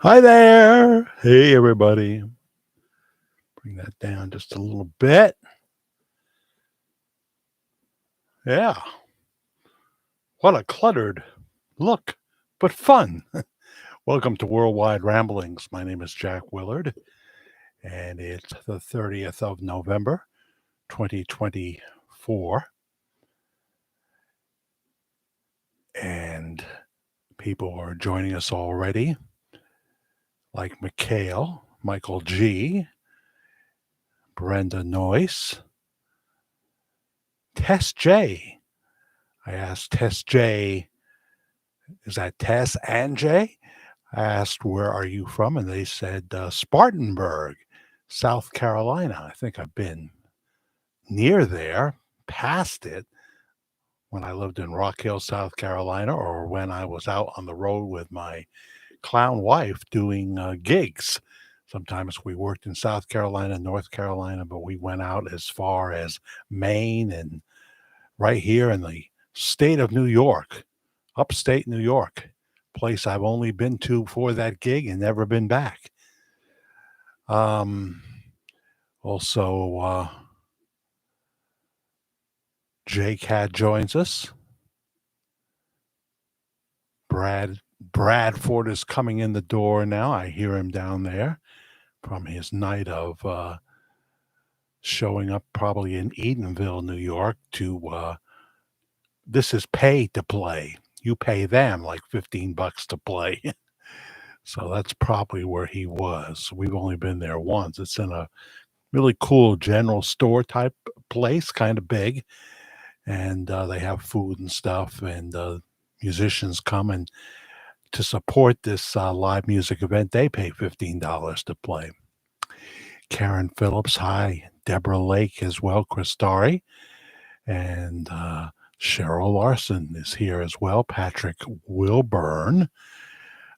Hi there. Hey, everybody. Bring that down just a little bit. Yeah. What a cluttered look, but fun. Welcome to Worldwide Ramblings. My name is Jack Willard, and it's the 30th of November, 2024. And people are joining us already, like Michael G., Brenda Noyce, Tess J. I asked Tess J, is that Tess and J? I asked, where are you from? And they said, Spartanburg, South Carolina. I think I've been near there, past it, when I lived in Rock Hill, South Carolina, or when I was out on the road with my clown wife doing gigs. Sometimes we worked in South Carolina, North Carolina, but we went out as far as Maine and right here in the state of New York, upstate New York, place I've only been to for that gig and never been back. Um, also, Jake Cat joins us. Bradford is coming in the door now. I hear him down there from his night of showing up probably in Edenville, New York to this is pay to play. You pay them like $15 to play. So that's probably where he was. We've only been there once. It's in a really cool general store type place, kind of big. And they have food and stuff, and musicians come and to support this live music event, they pay $15 to play. Karen Phillips, hi. Deborah Lake as well, Chris Starry, and Cheryl Larson is here as well. Patrick Wilburn.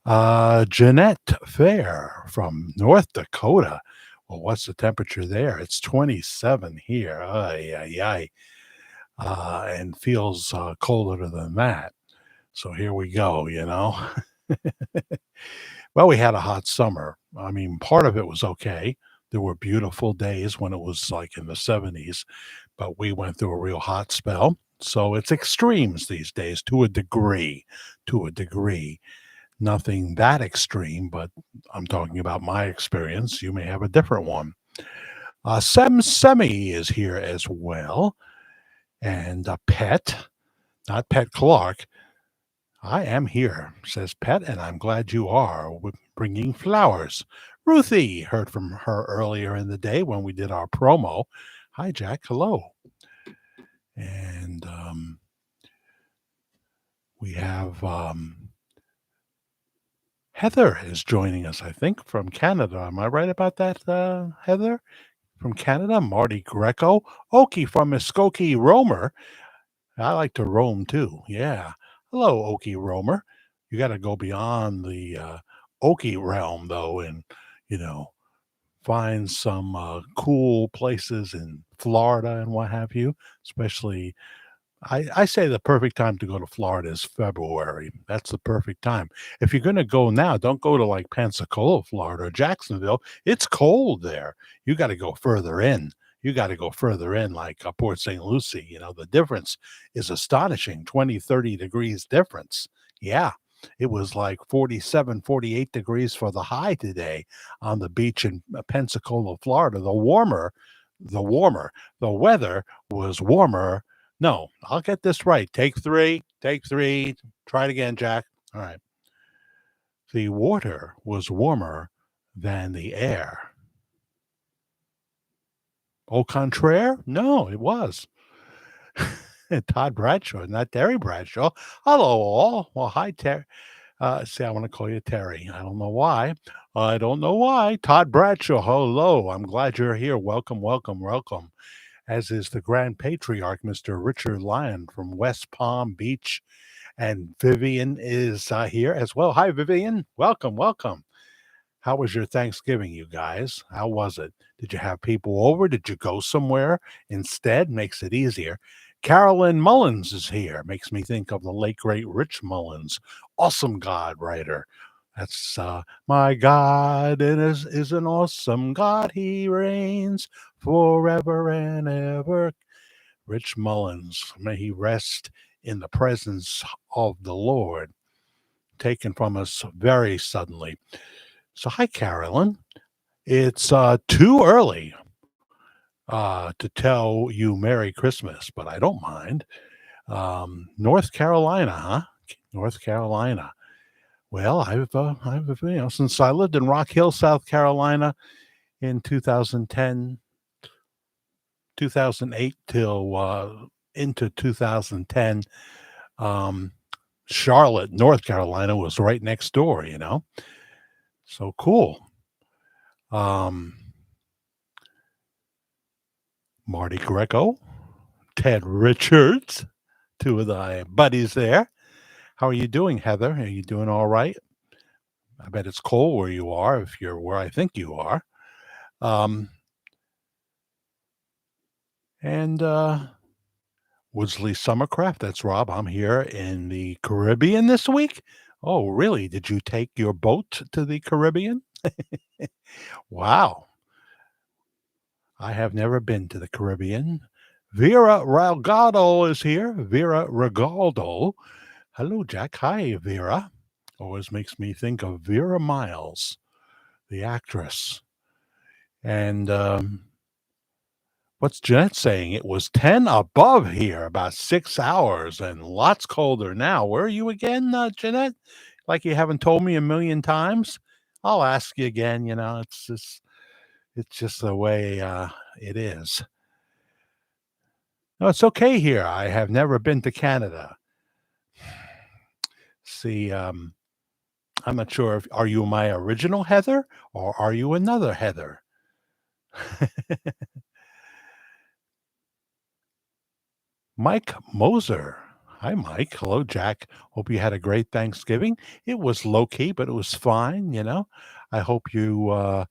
Jeanette Fair from North Dakota. Well, what's the temperature there? It's 27 here. Ay, ay, ay. And feels colder than that. So here we go, you know. Well, we had a hot summer. I mean, part of it was okay. There were beautiful days when it was like in the 70s, but we went through a real hot spell. So it's extremes these days to a degree, to a degree. Nothing that extreme, but I'm talking about my experience. You may have a different one. Sem Semi is here as well. And Pet, not Pet Clark. I am here, says Pet, and I'm glad you are, with bringing flowers. Ruthie, heard from her earlier in the day when we did our promo. Hi, Jack. Hello. And we have Heather is joining us, I think, from Canada. Am I right about that, Heather? From Canada, Marty Greco. Okie from Muskogee Roamer. I like to roam too. Yeah. Hello, Okie Roamer. You got to go beyond the Okie realm, though, and, you know, find some cool places in Florida and what have you, especially. I say the perfect time to go to Florida is February. That's the perfect time. If you're going to go now, don't go to like Pensacola, Florida, or Jacksonville. It's cold there. You got to go further in. You got to go further in, like Port St. Lucie. You know, the difference is astonishing, 20, 30 degrees difference. Yeah, it was like 47, 48 degrees for the high today on the beach in Pensacola, Florida. The weather was warmer. No, I'll get this right. Take three. Take three. Try it again, Jack. All right. The water was warmer than the air. Au contraire? No, it was. Todd Bradshaw, not Terry Bradshaw. Hello, all. Well, hi, Terry. See, I want to call you Terry. I don't know why. I don't know why. Todd Bradshaw, hello. I'm glad you're here. Welcome, welcome, welcome. As is the Grand Patriarch, Mr. Richard Lyon from West Palm Beach. And Vivian is here as well. Hi, Vivian. Welcome, welcome. How was your Thanksgiving, you guys? How was it? Did you have people over? Did you go somewhere instead? Makes it easier. Carolyn Mullins is here. Makes me think of the late, great Rich Mullins, awesome God writer. That's my God is an awesome God. He reigns forever and ever. Rich Mullins, may he rest in the presence of the Lord, taken from us very suddenly. So, hi, Carolyn. It's too early to tell you Merry Christmas, but I don't mind. North Carolina, huh? North Carolina. Well, I've since I lived in Rock Hill, South Carolina in 2010, 2008 till into 2010. Um, Charlotte, North Carolina was right next door. So cool. Um, Marty Greco, Ted Richards, two of my buddies there. How are you doing, Heather? Are you doing all right? I bet it's cold where you are, if you're where I think you are. Um, and Woodsley Summercraft, that's Rob. I'm here in the Caribbean this week. Oh, really? Did you take your boat to the Caribbean? Wow. I have never been to the Caribbean. Vera Ralgado is here. Vera Regaldo. Hello, Jack. Hi, Vera. Always makes me think of Vera Miles, the actress. And what's Jeanette saying? It was 10 above here, about 6 hours, and lots colder now. Where are you again, Jeanette? Like you haven't told me a million times? I'll ask you again. It's just the way it is. No, it's okay here. I have never been to Canada. See, I'm not sure if are you my original Heather or are you another Heather? Mike Moser. Hi, Mike. Hello, Jack. Hope you had a great Thanksgiving. It was low key, but it was fine. I hope your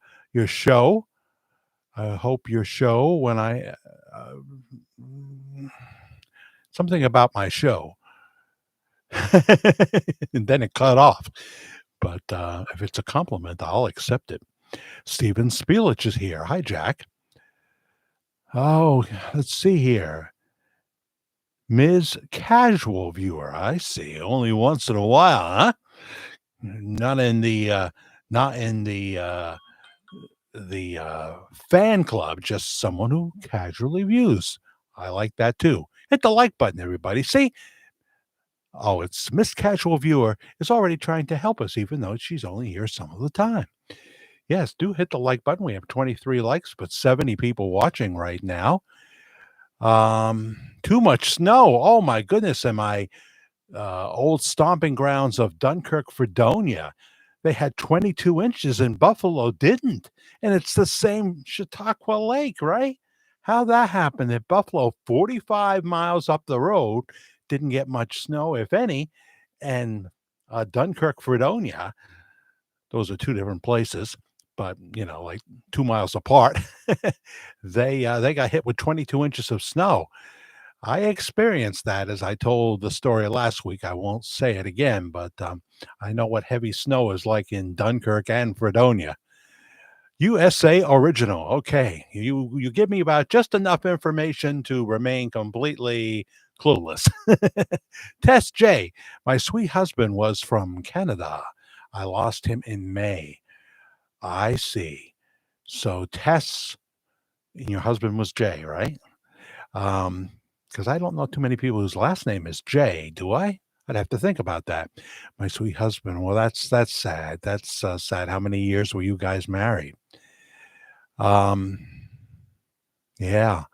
show. I hope your show when mm, something about my show, and then it cut off. But if it's a compliment, I'll accept it. Steven Spielich is here. Hi, Jack. Oh, let's see here. Ms. Casual Viewer. I see. Only once in a while, huh? Not in the fan club, just someone who casually views. I like that too. Hit the like button, everybody. See? Oh, it's Miss Casual Viewer is already trying to help us, even though she's only here some of the time. Yes, do hit the like button. We have 23 likes, but 70 people watching right now. Too much snow. Oh my goodness. Am I old stomping grounds of Dunkirk, Fredonia? They had 22 inches and Buffalo didn't. And it's the same Chautauqua Lake, right? How that happened at Buffalo, 45 miles up the road, didn't get much snow, if any. And Dunkirk, Fredonia, those are two different places, but like 2 miles apart. They got hit with 22 inches of snow. I experienced that, as I told the story last week. I won't say it again, but I know what heavy snow is like in Dunkirk and Fredonia. USA original. Okay, you give me about just enough information to remain completely clueless. Tess J. My sweet husband was from Canada. I lost him in May. I see. So Tess, and your husband was Jay, right? Um, because I don't know too many people whose last name is Jay, do I? I'd have to think about that. My sweet husband. Well, that's sad. That's sad. How many years were you guys married? Um, yeah.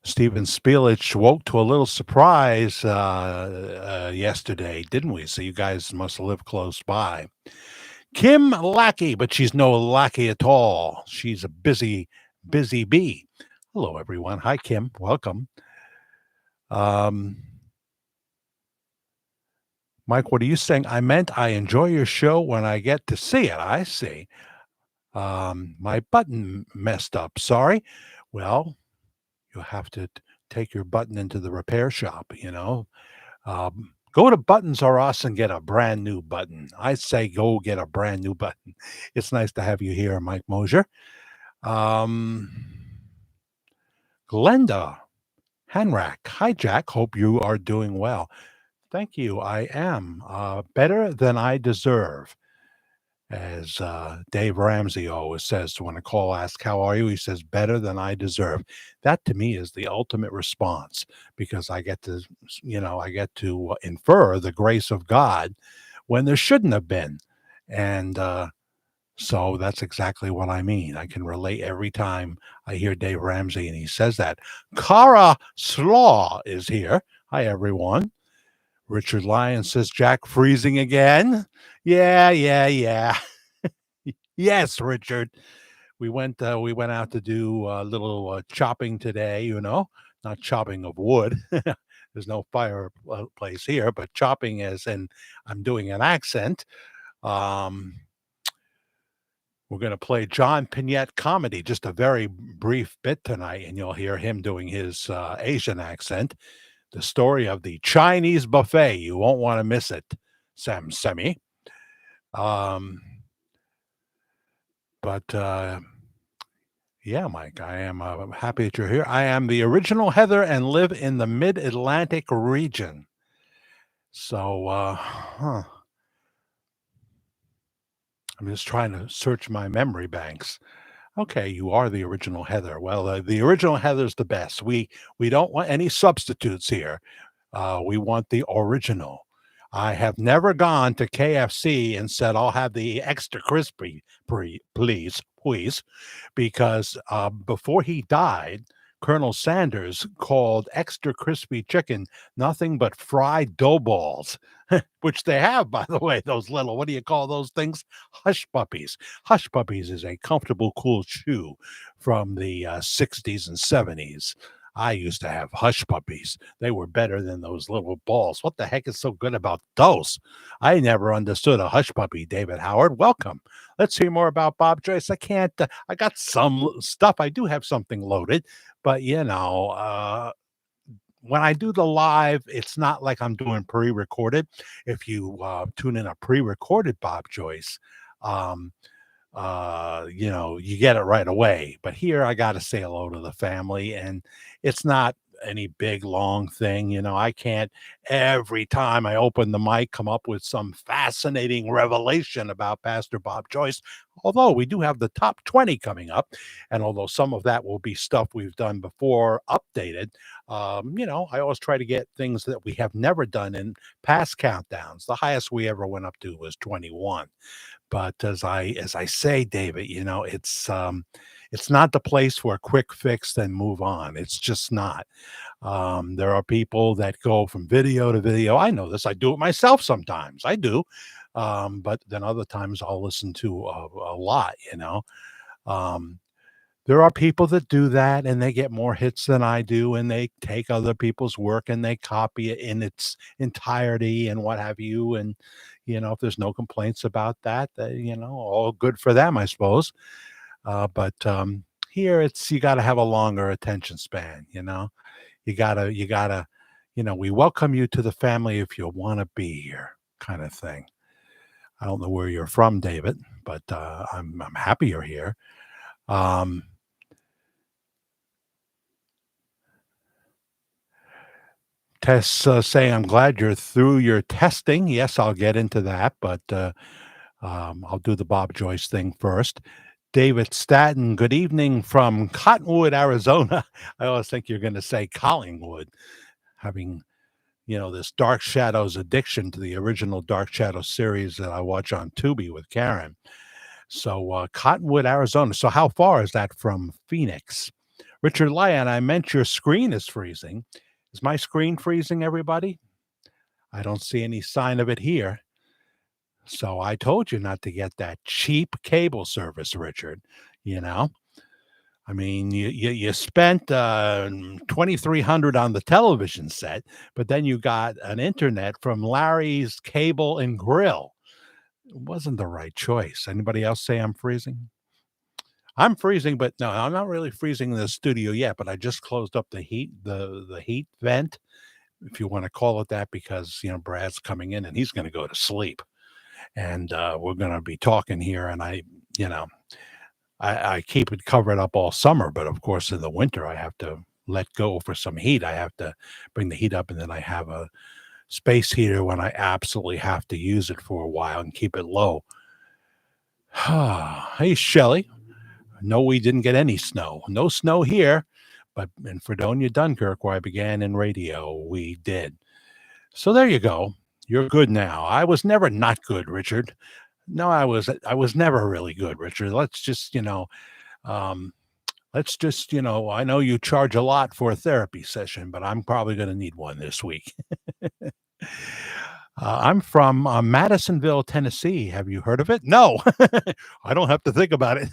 Steven Spielich woke to a little surprise yesterday, didn't we? So you guys must live close by. Kim Lackey, but she's no lackey at all. She's a busy bee. Hello, everyone. Hi, Kim. Welcome. Um, Mike, what are you saying? I meant I enjoy your show when I get to see it. I see. My button messed up. Sorry. Well, you'll have to take your button into the repair shop. Go to Buttons R Us and get a brand new button. I say go get a brand new button. It's nice to have you here, Mike Mosier. Um, Glenda Hanrack. Hi, Jack. Hope you are doing well. Thank you. I am better than I deserve. As Dave Ramsey always says, when a call asks, "How are you?" he says, "Better than I deserve." That to me is the ultimate response because I get to infer the grace of God when there shouldn't have been. And so that's exactly what I mean. I can relate every time I hear Dave Ramsey and he says that. Cara Slaw is here. Hi, everyone. Richard Lyon says, Jack freezing again. Yeah, yeah, yeah. Yes, Richard. We went out to do a little chopping today, not chopping of wood. There's no fireplace here, but chopping as in I'm doing an accent. Um, we're going to play John Pinette comedy, just a very brief bit tonight, and you'll hear him doing his Asian accent. The story of the Chinese buffet. You won't want to miss it, Sam Semi. Um, but Yeah, Mike, I am happy that you're here. I am the original Heather and live in the mid Atlantic region. So, I'm just trying to search my memory banks. Okay, you are the original Heather. Well, the original Heather's the best. We don't want any substitutes here. We want the original. I have never gone to KFC and said, I'll have the extra crispy, please, because before he died, Colonel Sanders called extra crispy chicken nothing but fried dough balls, which they have, by the way, those little, what do you call those things? Hush puppies. Hush puppies is a comfortable, cool chew from the 60s and 70s. I used to have hush puppies. They were better than those little balls. What the heck is so good about those? I never understood a hush puppy, David Howard. Welcome. Let's hear more about Bob Joyce. I can't, I got some stuff. I do have something loaded, but when I do the live, it's not like I'm doing pre-recorded. If you tune in a pre-recorded Bob Joyce, um, you get it right away. But here I got to say hello to the family, and it's not any big long thing. I can't every time I open the mic come up with some fascinating revelation about Pastor Bob Joyce. Although we do have the top 20 coming up, and although some of that will be stuff we've done before updated, I always try to get things that we have never done in past countdowns. The highest we ever went up to was 21. But as I say, David, it's not the place for a quick fix, then move on. It's just not. There are people that go from video to video. I know this. I do it myself sometimes. I do. But then other times I'll listen to a lot. Um, there are people that do that and they get more hits than I do, and they take other people's work and they copy it in its entirety and what have you. And, if there's no complaints about that, all good for them, I suppose. But here you got to have a longer attention span. You gotta, we welcome you to the family if you want to be here, kind of thing. I don't know where you're from, David, but I'm happy you're here. Um, Tess saying, I'm glad you're through your testing. Yes, I'll get into that, but I'll do the Bob Joyce thing first. David Staten, good evening from Cottonwood, Arizona. I always think you're going to say Collingwood, having, this Dark Shadows addiction to the original Dark Shadows series that I watch on Tubi with Karen. So, Cottonwood, Arizona. So, how far is that from Phoenix? Richard Lyon, I meant your screen is freezing. Is my screen freezing, everybody? I don't see any sign of it here. So I told you not to get that cheap cable service, Richard. You know, I mean, you spent 2,300 on the television set, but then you got an internet from Larry's Cable and Grill. It wasn't the right choice. Anybody else say I'm freezing? I'm freezing, but no, I'm not really freezing in the studio yet. But I just closed up the heat vent. if you want to call it that, because Brad's coming in and he's going to go to sleep, and we're going to be talking here. And you know, I keep it covered up all summer, but of course in the winter I have to let go for some heat. I have to bring the heat up, and then I have a space heater when I absolutely have to use it for a while and keep it low. Hey, Shelley. No, we didn't get any snow. No snow here, but in Fredonia, Dunkirk, where I began in radio, we did. So there you go. You're good now. I was never not good, Richard. No, I was never really good, Richard. Let's just, I know you charge a lot for a therapy session, but I'm probably going to need one this week. I'm from Madisonville, Tennessee. Have you heard of it? No, I don't have to think about it.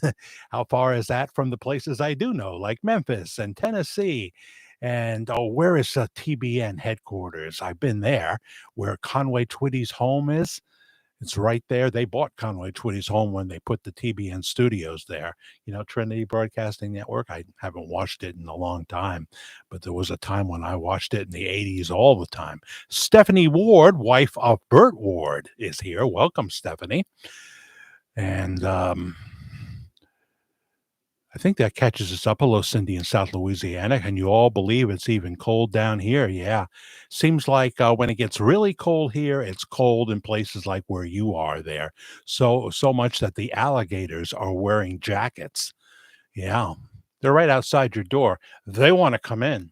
How far is that from the places I do know, like Memphis and Tennessee? And where is TBN headquarters? I've been there, where Conway Twitty's home is. It's right there. They bought Conway Twitty's home when they put the TBN studios there. Trinity Broadcasting Network. I haven't watched it in a long time, but there was a time when I watched it in the 80s all the time. Stephanie Ward, wife of Burt Ward, is here. Welcome, Stephanie. And I think that catches us up. Hello, Cindy in South Louisiana. Can you all believe it's even cold down here? Yeah. Seems like when it gets really cold here, it's cold in places like where you are there. So much that the alligators are wearing jackets. Yeah. They're right outside your door. They want to come in.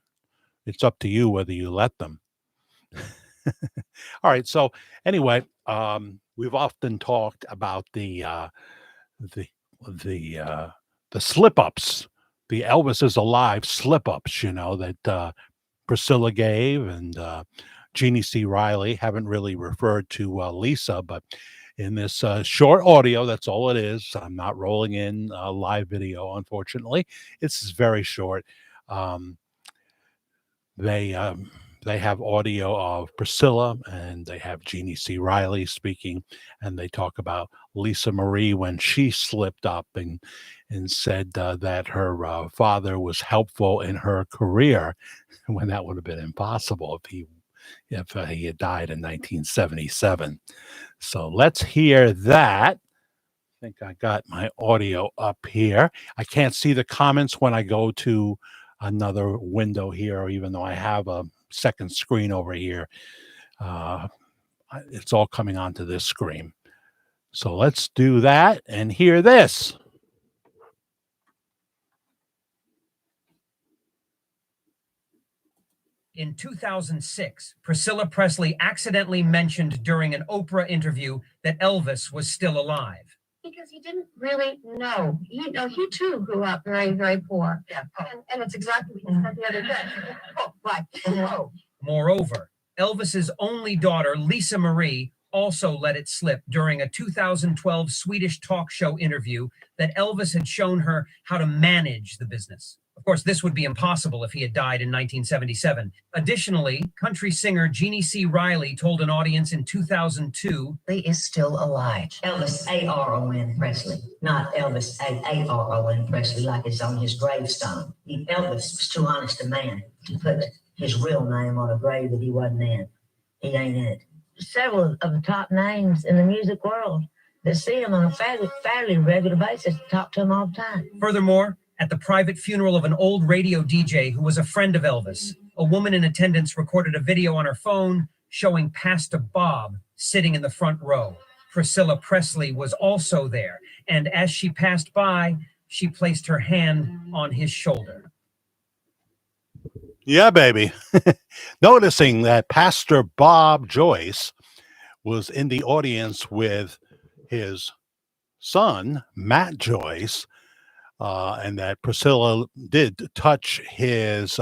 It's up to you whether you let them. All right. So anyway, we've often talked about the slip-ups, the Elvis is alive slip-ups, that Priscilla gave, and Jeannie C. Riley. Haven't really referred to Lisa, but in this short audio, that's all it is. I'm not rolling in live video, unfortunately. It's very short. They have audio of Priscilla, and they have Jeannie C. Riley speaking, and they talk about Lisa Marie when she slipped up and said that her father was helpful in her career, when that would have been impossible if he had died in 1977. So let's hear that. I think I got my audio up here. I can't see the comments when I go to another window here, even though I have a second screen over here. It's all coming onto this screen. So let's do that and hear this. In 2006, Priscilla Presley accidentally mentioned during an Oprah interview that Elvis was still alive. Because he didn't really know. He too grew up very, very poor. Yeah. And it's exactly what you said the other day. Oh, right. Oh. Moreover, Elvis's only daughter, Lisa Marie, also let it slip during a 2012 Swedish talk show interview that Elvis had shown her how to manage the business. Of course, this would be impossible if he had died in 1977. Additionally, country singer Jeannie C. Riley told an audience in 2002, "He is still alive. Elvis A.R.O.N. Presley, not Elvis A.A.R.O.N. Presley like it's on his gravestone. Elvis was too honest a man to put his real name on a grave that he wasn't in. He ain't in it." Several of the top names in the music world that see him on a fairly regular basis talk to him all the time. Furthermore, at the private funeral of an old radio DJ who was a friend of Elvis, a woman in attendance recorded a video on her phone showing Pastor Bob sitting in the front row. Priscilla Presley was also there, and as she passed by, she placed her hand on his shoulder. Yeah, baby. Noticing that Pastor Bob Joyce was in the audience with his son, Matt Joyce, and that Priscilla did touch his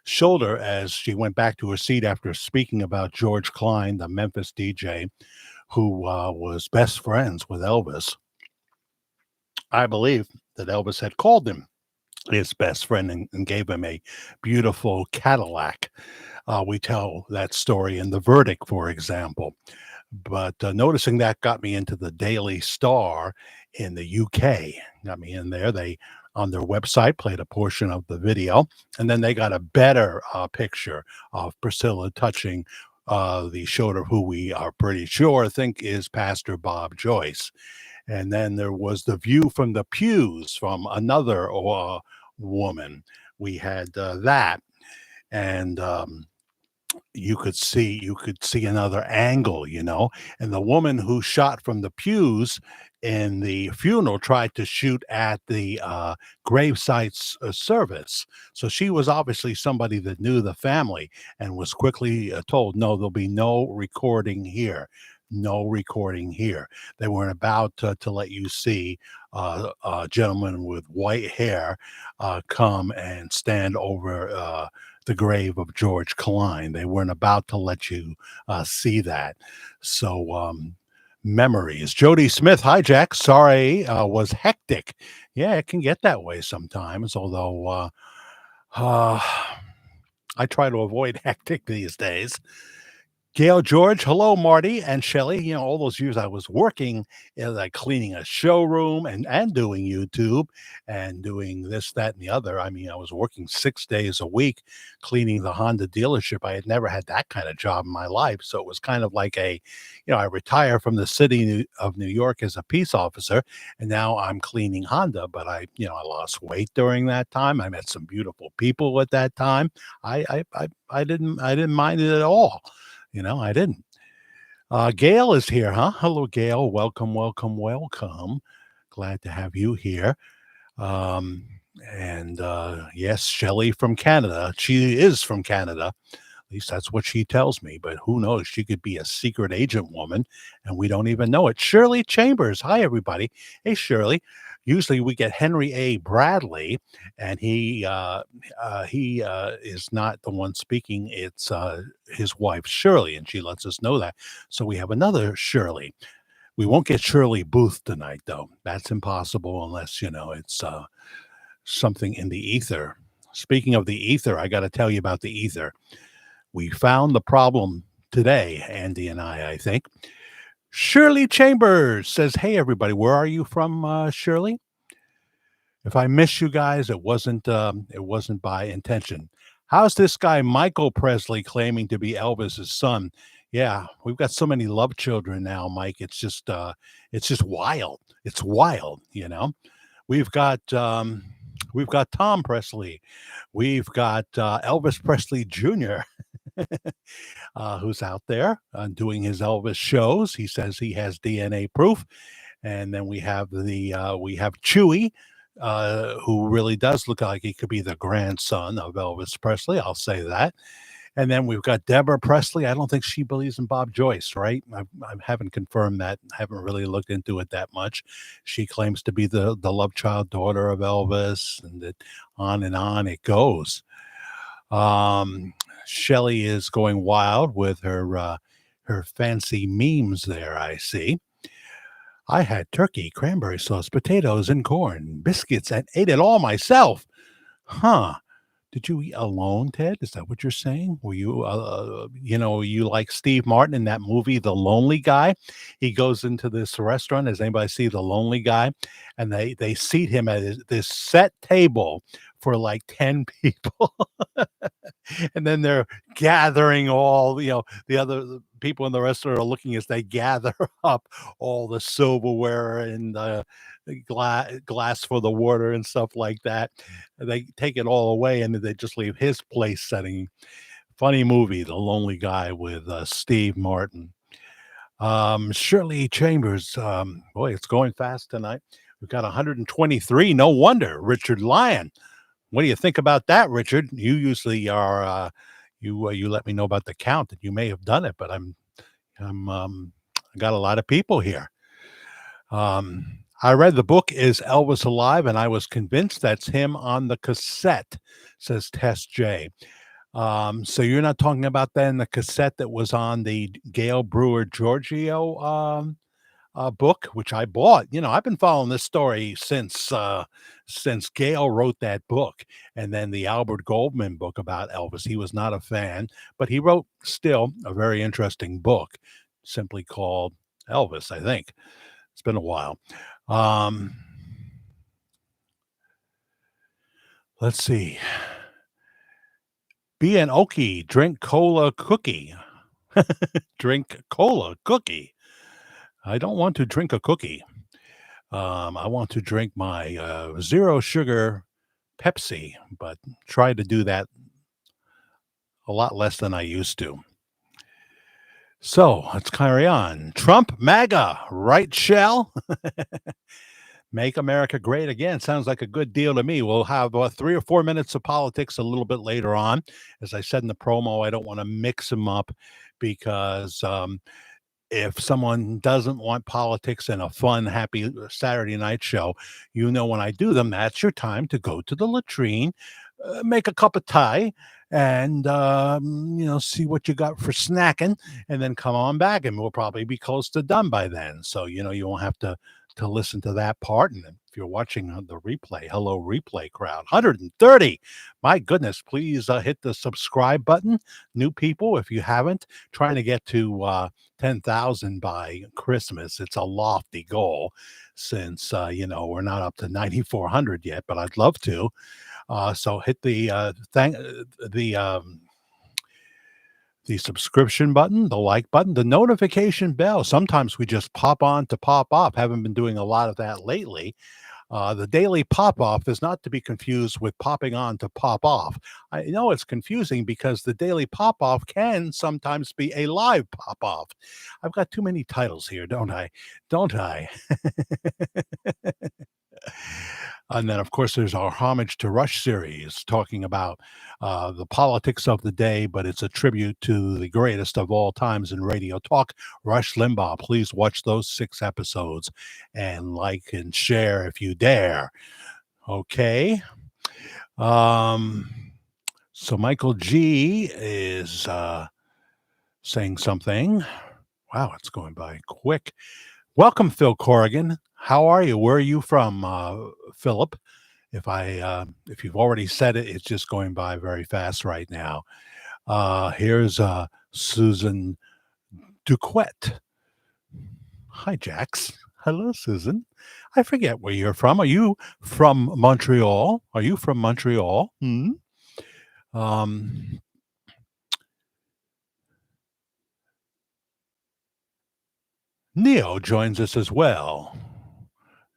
shoulder as she went back to her seat after speaking about George Klein, the Memphis DJ, who was best friends with Elvis. I believe that Elvis had called him his best friend and gave him a beautiful Cadillac. We tell that story in The Verdict, for example. But noticing that got me into the Daily Star in the UK. Got me in there. They on their website, played a portion of the video, and then they got a better picture of Priscilla touching the shoulder, who we are pretty sure think is Pastor Bob Joyce. And then there was the view from the pews from another woman. We had that, and you could see another angle, and the woman who shot from the pews in the funeral tried to shoot at the gravesite's service. So she was obviously somebody that knew the family and was quickly told, no, there'll be no recording here. No recording here. They weren't about to let you see a gentleman with white hair come and stand over the grave of George Klein. They weren't about to let you see that. So memories. Jody Smith, hi Jack. Sorry, was hectic. Yeah, it can get that way sometimes, although I try to avoid hectic these days. Gail George, hello, Marty and Shelley. All those years I was working, like cleaning a showroom and doing YouTube and doing this, that, and the other. I mean, I was working 6 days a week cleaning the Honda dealership. I had never had that kind of job in my life. So it was kind of like I retired from the city of New York as a peace officer, and now I'm cleaning Honda. But I lost weight during that time. I met some beautiful people at that time. I didn't mind it at all. I didn't. Gail is here, huh? Hello, Gail. Welcome, welcome, welcome. Glad to have you here. And yes, Shelley from Canada. She is from Canada. At least that's what she tells me. But who knows? She could be a secret agent woman, and we don't even know it. Shirley Chambers. Hi, everybody. Hey, Shirley. Usually we get Henry A. Bradley, and he is not the one speaking. It's his wife, Shirley, and she lets us know that. So we have another Shirley. We won't get Shirley Booth tonight, though. That's impossible unless, it's something in the ether. Speaking of the ether, I got to tell you about the ether. We found the problem today, Andy and I think. Shirley Chambers says, hey, everybody, where are you from, Shirley? If I miss you guys, it wasn't by intention. How's this guy Michael Presley claiming to be Elvis's son? Yeah, we've got so many love children now, Mike. It's just wild. It's wild, We've got Tom Presley. We've got Elvis Presley Jr. Who's out there doing his Elvis shows. He says he has DNA proof. And then we have Chewy, who really does look like he could be the grandson of Elvis Presley. I'll say that. And then we've got Deborah Presley. I don't think she believes in Bob Joyce, right? I haven't confirmed that. I haven't really looked into it that much. She claims to be the love child daughter of Elvis, and that on it goes. Shelley is going wild with her fancy memes there, I see. I had turkey, cranberry sauce, potatoes, and corn, biscuits, and ate it all myself. Huh. Did you eat alone, Ted? Is that what you're saying? Were you, you like Steve Martin in that movie, The Lonely Guy? He goes into this restaurant. Does anybody see The Lonely Guy? And they seat him at this set table for like 10 people. And then they're gathering all, the other people in the restaurant are looking as they gather up all the silverware and the glass for the water and stuff like that. They take it all away, and they just leave his place setting. Funny movie, The Lonely Guy with Steve Martin. Shirley Chambers. Boy, it's going fast tonight. We've got 123. No wonder. Richard Lyon. What do you think about that, Richard? You usually are. You let me know about the count that you may have done it, but I got a lot of people here. I read the book Is Elvis Alive, and I was convinced that's him on the cassette, says Tess J. So you're not talking about that in the cassette that was on the Gail Brewer Giorgio book, which I bought. I've been following this story since Gail wrote that book, and then the Albert Goldman book about Elvis. He was not a fan, but he wrote still a very interesting book, simply called Elvis, I think. It's been a while. Let's see. Be an Okie, drink cola cookie. Drink cola cookie. I don't want to drink a cookie. I want to drink my zero sugar Pepsi, but try to do that a lot less than I used to. So let's carry on. Trump MAGA, right, Shell? Make America Great Again. Sounds like a good deal to me. We'll have 3 or 4 minutes of politics a little bit later on. As I said in the promo, I don't want to mix them up because if someone doesn't want politics and a fun, happy Saturday night show, when I do them, that's your time to go to the latrine, make a cup of tea, and see what you got for snacking, and then come on back, and we'll probably be close to done by then. So you won't have to listen to that part. And if you're watching the replay, hello replay crowd, 130. My goodness, please hit the subscribe button. New people, if you haven't, trying to get to 10,000 by Christmas. It's a lofty goal since we're not up to 9,400 yet, but I'd love to. So hit the subscription button, the like button, the notification bell. Sometimes we just pop on to pop off. Haven't been doing a lot of that lately. The daily pop off is not to be confused with popping on to pop off. I know it's confusing because the daily pop off can sometimes be a live pop off. I've got too many titles here, don't I? Don't I? And then, of course, there's our Homage to Rush series talking about the politics of the day, but it's a tribute to the greatest of all times in radio talk, Rush Limbaugh. Please watch those 6 episodes and like and share if you dare. Okay. So Michael G is saying something. Wow, it's going by quick. Welcome, Phil Corrigan. How are you? Where are you from, Philip? If you've already said it, it's just going by very fast right now. Here's Susan Duquette. Hi, Jax. Hello, Susan. I forget where you're from. Are you from Montreal? Are you from Montreal? Neo joins us as well.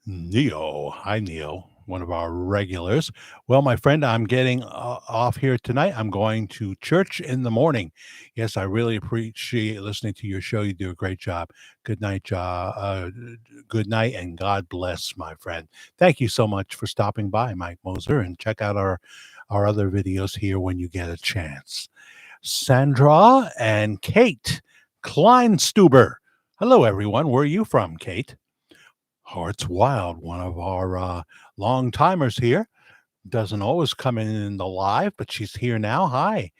Neo. Hi, Neo, one of our regulars. Well, my friend, I'm getting off here tonight. I'm going to church in the morning. Yes, I really appreciate listening to your show. You do a great job. Good night, good night, and God bless, my friend. Thank you so much for stopping by, Mike Moser, and check out our other videos here when you get a chance. Sandra and Kate Kleinstuber. Hello, everyone. Where are you from, Kate? Hearts Wild, one of our long timers here. Doesn't always come in the live, but she's here now. Hi.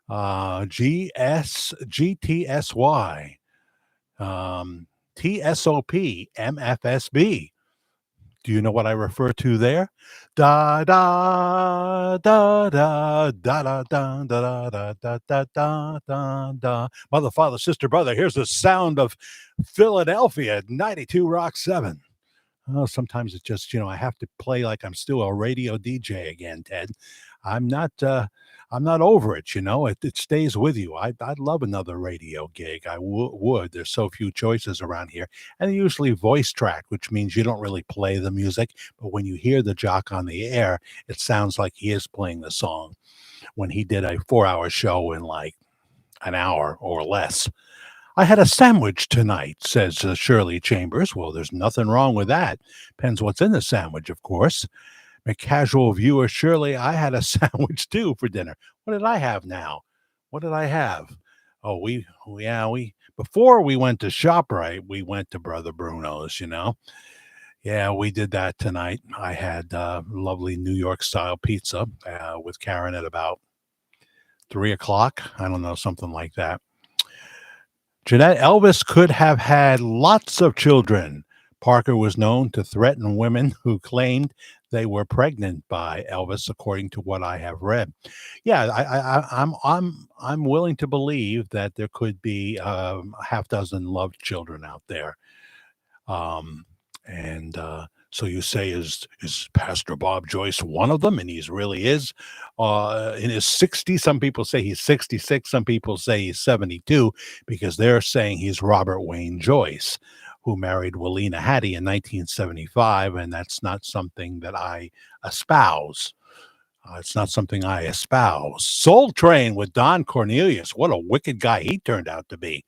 GTSY, TSOP, MFSB. Do you know what I refer to there? Da da da da da da da da da da da da da da. Mother, father, sister, brother. Here's the sound of Philadelphia, 92 Rock 7. Oh, sometimes it's just, I have to play like I'm still a radio DJ again, Ted. I'm not over it, it stays with you. I'd love another radio gig. I would. There's so few choices around here. And usually voice track, which means you don't really play the music. But when you hear the jock on the air, it sounds like he is playing the song. When he did a 4-hour show in like an hour or less. I had a sandwich tonight, says Shirley Chambers. Well, there's nothing wrong with that. Depends what's in the sandwich, of course. My casual viewer, Shirley, I had a sandwich too for dinner. What did I have now? What did I have? Oh, we before we went to ShopRite, we went to Brother Bruno's, Yeah, we did that tonight. I had lovely New York style pizza with Karen at about 3:00. I don't know, something like that. Jeanette, Elvis could have had lots of children. Parker was known to threaten women who claimed they were pregnant by Elvis, according to what I have read. Yeah, I'm willing to believe that there could be a half dozen loved children out there, and So you say, is Pastor Bob Joyce one of them? And he's really is. In his 60s, some people say he's 66, some people say he's 72, because they're saying he's Robert Wayne Joyce, who married Walina Hattie in 1975, and that's not something that I espouse. It's not something I espouse. Soul Train with Don Cornelius. What a wicked guy he turned out to be.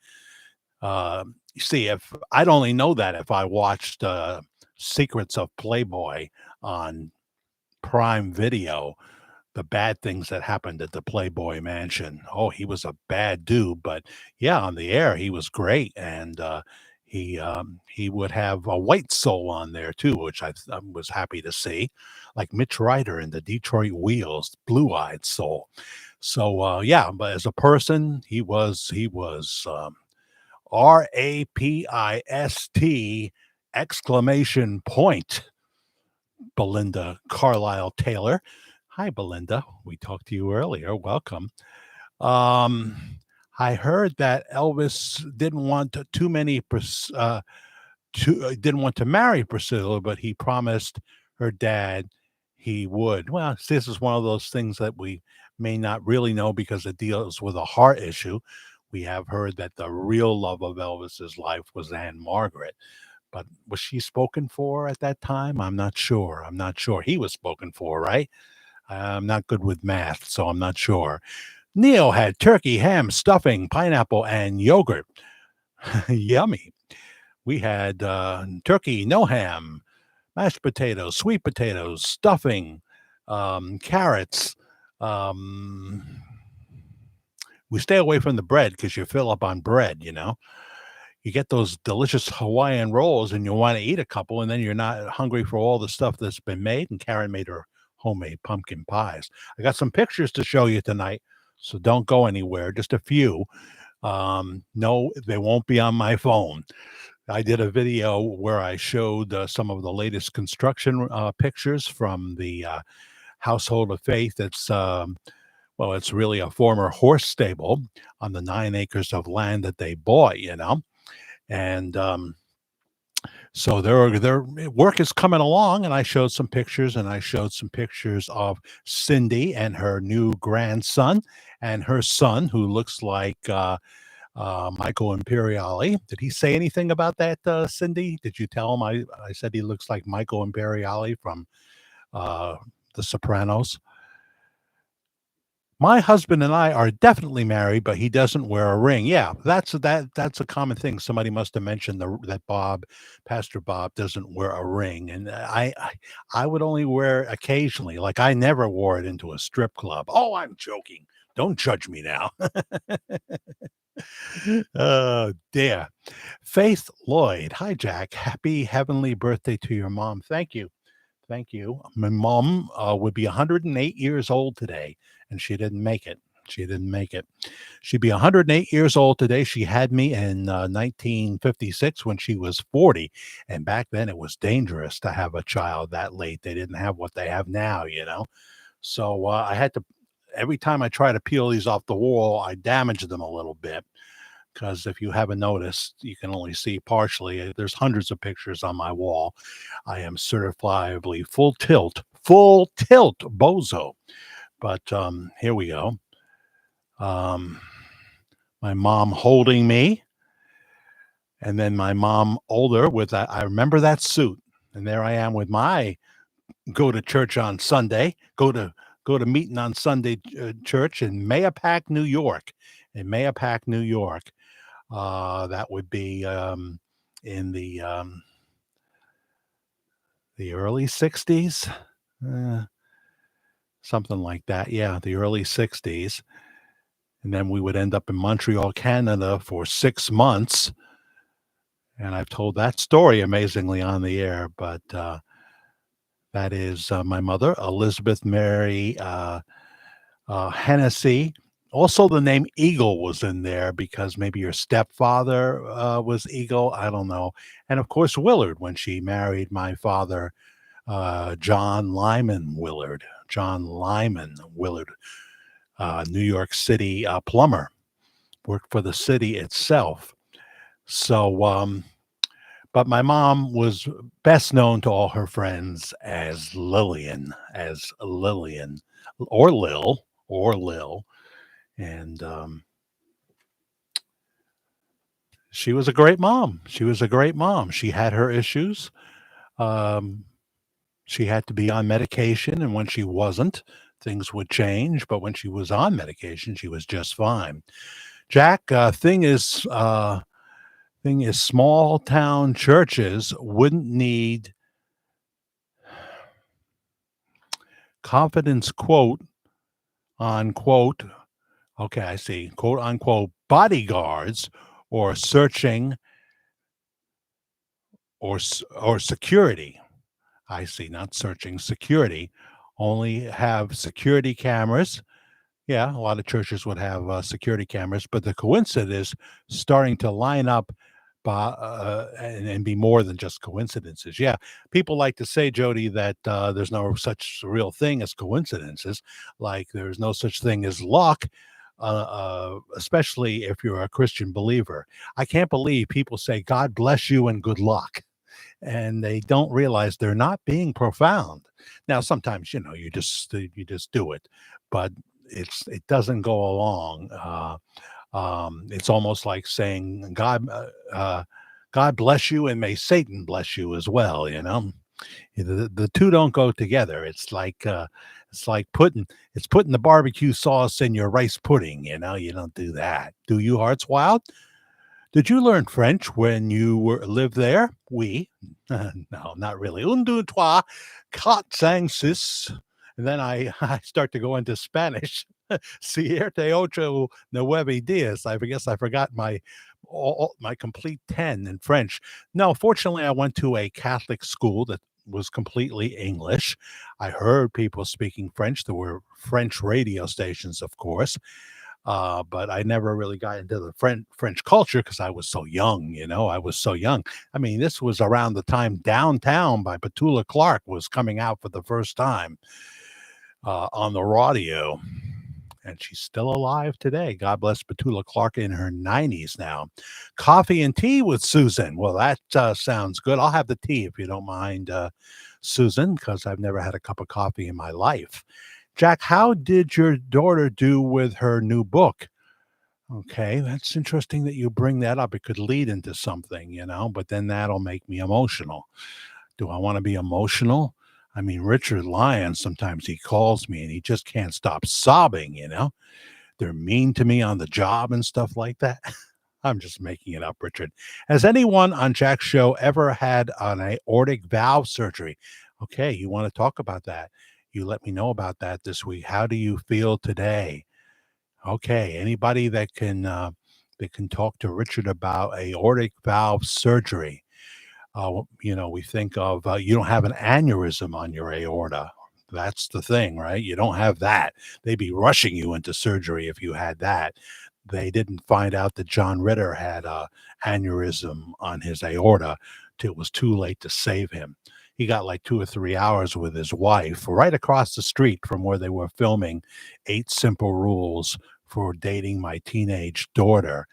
You see, if I'd only know that if I watched Secrets of Playboy on Prime Video, the bad things that happened at the Playboy Mansion. Oh, he was a bad dude, but yeah, on the air he was great, and he would have a white soul on there too, which I was happy to see, like Mitch Ryder in the Detroit Wheels, blue-eyed soul. So yeah, but as a person, he was RAPIST exclamation point. Belinda Carlisle Taylor. Hi, Belinda. We talked to you earlier. Welcome. Um, I heard that Elvis didn't want too many, didn't want to marry Priscilla, but he promised her dad he would. Well, this is one of those things that we may not really know because it deals with a heart issue. We have heard that the real love of Elvis's life was Anne Margaret. But was she spoken for at that time? I'm not sure. I'm not sure. He was spoken for, right? I'm not good with math, so I'm not sure. Neil had turkey, ham, stuffing, pineapple, and yogurt. Yummy. We had turkey, no ham, mashed potatoes, sweet potatoes, stuffing, carrots. We stay away from the bread because you fill up on bread, you know. You get those delicious Hawaiian rolls and you want to eat a couple, and then you're not hungry for all the stuff that's been made. And Karen made her homemade pumpkin pies. I got some pictures to show you tonight, so don't go anywhere. Just a few. No, they won't be on my phone. I did a video where I showed some of the latest construction pictures from the Household of Faith. Well, it's really a former horse stable on the 9 acres of land that they bought, you know. And so their work is coming along, and I showed some pictures, and I showed some pictures of Cindy and her new grandson and her son, who looks like Michael Imperiale. Did he say anything about that, Cindy? Did you tell him I said he looks like Michael Imperiale from The Sopranos? My husband and I are definitely married, but he doesn't wear a ring. Yeah, that's a common thing. Somebody must have mentioned that Pastor Bob, doesn't wear a ring, and I would only wear it occasionally. Like I never wore it into a strip club. Oh, I'm joking. Don't judge me now. Oh dear. Faith Lloyd. Hi, Jack. Happy heavenly birthday to your mom. Thank you. Thank you. My mom would be 108 years old today, and she didn't make it. She didn't make it. She'd be 108 years old today. She had me in 1956 when she was 40. And back then it was dangerous to have a child that late. They didn't have what they have now, you know. So I had to, every time I try to peel these off the wall, I damage them a little bit. Because if you haven't noticed, you can only see partially. There's hundreds of pictures on my wall. I am certifiably full tilt bozo. But here we go. My mom holding me, and then my mom older with that. I remember that suit, and there I am with my go to church on Sunday, go to meeting on Sunday church in Mahopac, New York. In Mahopac, New York. That would be in the early 60s, something like that. Yeah, the early 60s. And then we would end up in Montreal, Canada for 6 months. And I've told that story amazingly on the air, but that is my mother, Elizabeth Mary Hennessy. Also, the name Eagle was in there because maybe your stepfather was Eagle. I don't know. And of course, Willard, when she married my father, John Lyman Willard. John Lyman Willard, New York City plumber, worked for the city itself. So, But my mom was best known to all her friends as Lillian, or Lil, and she was a great mom. She was a great mom. She had her issues. Um, she had to be on medication, and when she wasn't, things would change. But when she was on medication, she was just fine. Jack, thing is, small town churches wouldn't need confidence, quote unquote. Okay, I see, quote unquote, bodyguards or searching or security. I see, not searching, security. Only have security cameras. Yeah, a lot of churches would have security cameras, but the coincidence is starting to line up and be more than just coincidences. Yeah, people like to say, Jody, that there's no such real thing as coincidences, like there's no such thing as luck. Especially if you're a Christian believer. I can't believe people say, God bless you and good luck, and they don't realize they're not being profound. Now, sometimes you just do it, but it doesn't go along. It's almost like saying God bless you and may Satan bless you as well. The two don't go together. It's like putting the barbecue sauce in your rice pudding. You don't do that. Do you, Hearts Wild? Did you learn French when you lived there? Oui. No, not really. Un, deux, trois, quatre, cinq, six. And then I start to go into Spanish. Siete, ocho, nueve dias. I guess I forgot my complete 10 in French. No, fortunately, I went to a Catholic school that was completely English. I heard people speaking French. There were French radio stations, of course. But I never really got into the French culture because I was so young. I was so young. I mean, this was around the time Downtown by Petula Clark was coming out for the first time on the radio. And she's still alive today. God bless Petula Clark in her 90s now. Coffee and tea with Susan. Well, that sounds good. I'll have the tea if you don't mind, Susan, because I've never had a cup of coffee in my life. Jack, how did your daughter do with her new book? Okay, that's interesting that you bring that up. It could lead into something, but then that'll make me emotional. Do I want to be emotional? I mean, Richard Lyons, sometimes he calls me and he just can't stop sobbing. They're mean to me on the job and stuff like that. I'm just making it up, Richard. Has anyone on Jack's show ever had an aortic valve surgery? Okay, you want to talk about that? You let me know about that this week. How do you feel today? Okay, anybody that can talk to Richard about aortic valve surgery. We think of you don't have an aneurysm on your aorta. That's the thing, right? You don't have that. They'd be rushing you into surgery if you had that. They didn't find out that John Ritter had a aneurysm on his aorta till it was too late to save him. He got like 2 or 3 hours with his wife right across the street from where they were filming 8 Simple Rules for Dating My Teenage Daughter.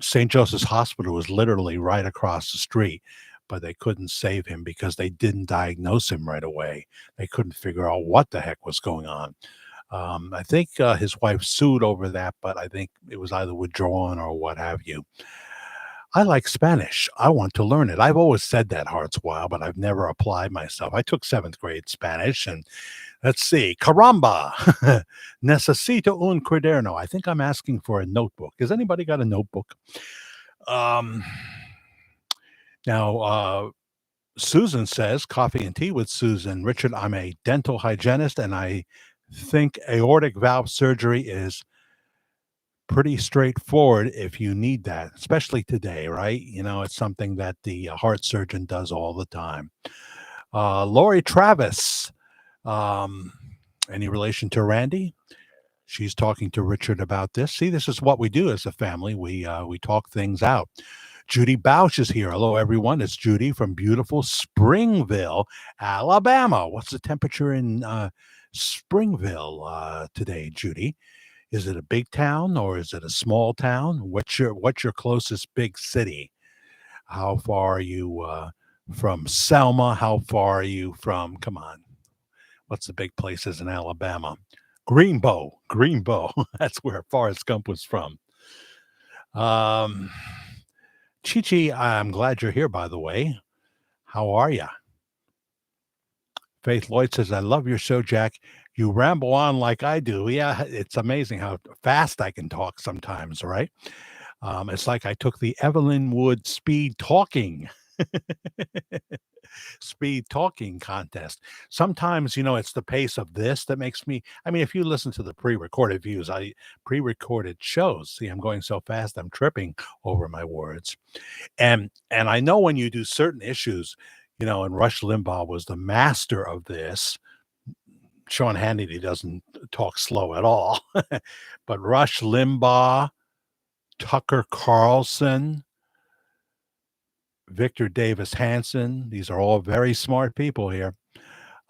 St. Joseph's Hospital was literally right across the street, but they couldn't save him because they didn't diagnose him right away. They couldn't figure out what the heck was going on. I think his wife sued over that, but I think it was either withdrawn or what have you. I like Spanish. I want to learn it. I've always said that, Hearts Wild, but I've never applied myself. I took 7th grade Spanish, and let's see. Caramba. Necesito un cuaderno. I think I'm asking for a notebook. Has anybody got a notebook? Now, Susan says, coffee and tea with Susan. Richard, I'm a dental hygienist, and I think aortic valve surgery is pretty straightforward if you need that, especially today, right? It's something that the heart surgeon does all the time. Lori Travis, any relation to Randy? She's talking to Richard about this. See, this is what we do as a family. We talk things out. Judy Bausch is here. Hello, everyone. It's Judy from beautiful Springville, Alabama. What's the temperature in Springville today, Judy? Is it a big town or is it a small town? What's your closest big city? How far are you from Selma? How far are you from, come on, what's the big places in Alabama? Greenbow. Greenbow. That's where Forrest Gump was from. Chi, I'm glad you're here, by the way. How are you? Faith Lloyd says, I love your show, Jack. You ramble on like I do. Yeah, it's amazing how fast I can talk sometimes, right? It's like I took the Evelyn Wood speed talking contest. Sometimes, it's the pace of this that makes me, I mean, if you listen to the pre-recorded pre-recorded shows, see, I'm going so fast, I'm tripping over my words. And I know when you do certain issues, and Rush Limbaugh was the master of this. Sean Hannity doesn't talk slow at all. But Rush Limbaugh, Tucker Carlson, Victor Davis Hanson, these are all very smart people here.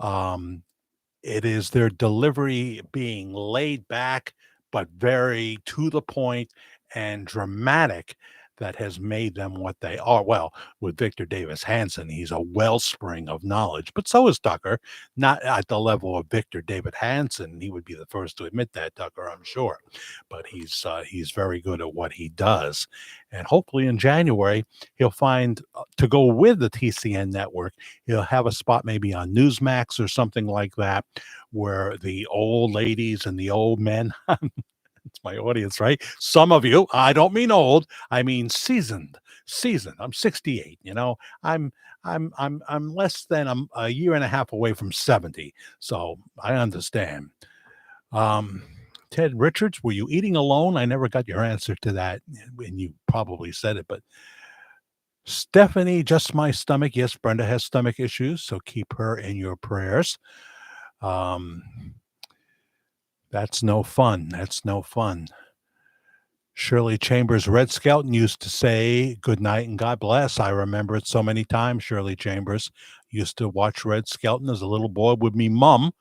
It is their delivery being laid back, but very to the point and dramatic that has made them what they are. Well, with Victor Davis Hanson, he's a wellspring of knowledge, but so is Tucker, not at the level of Victor David Hanson. He would be the first to admit that, Tucker, I'm sure, but he's very good at what he does. And hopefully in January, he'll find to go with the TCN network, he'll have a spot maybe on Newsmax or something like that, where the old ladies and the old men, it's my audience, right? Some of you, I don't mean old, I mean seasoned. I'm 68, I'm less than a year and a half away from 70. So I understand. Ted Richards, were you eating alone? I never got your answer to that, and you probably said it, but Stephanie, just my stomach. Yes, Brenda has stomach issues, so keep her in your prayers. That's no fun. That's no fun. Shirley Chambers, Red Skelton used to say good night and God bless. I remember it so many times. Shirley Chambers used to watch Red Skelton as a little boy with me mum.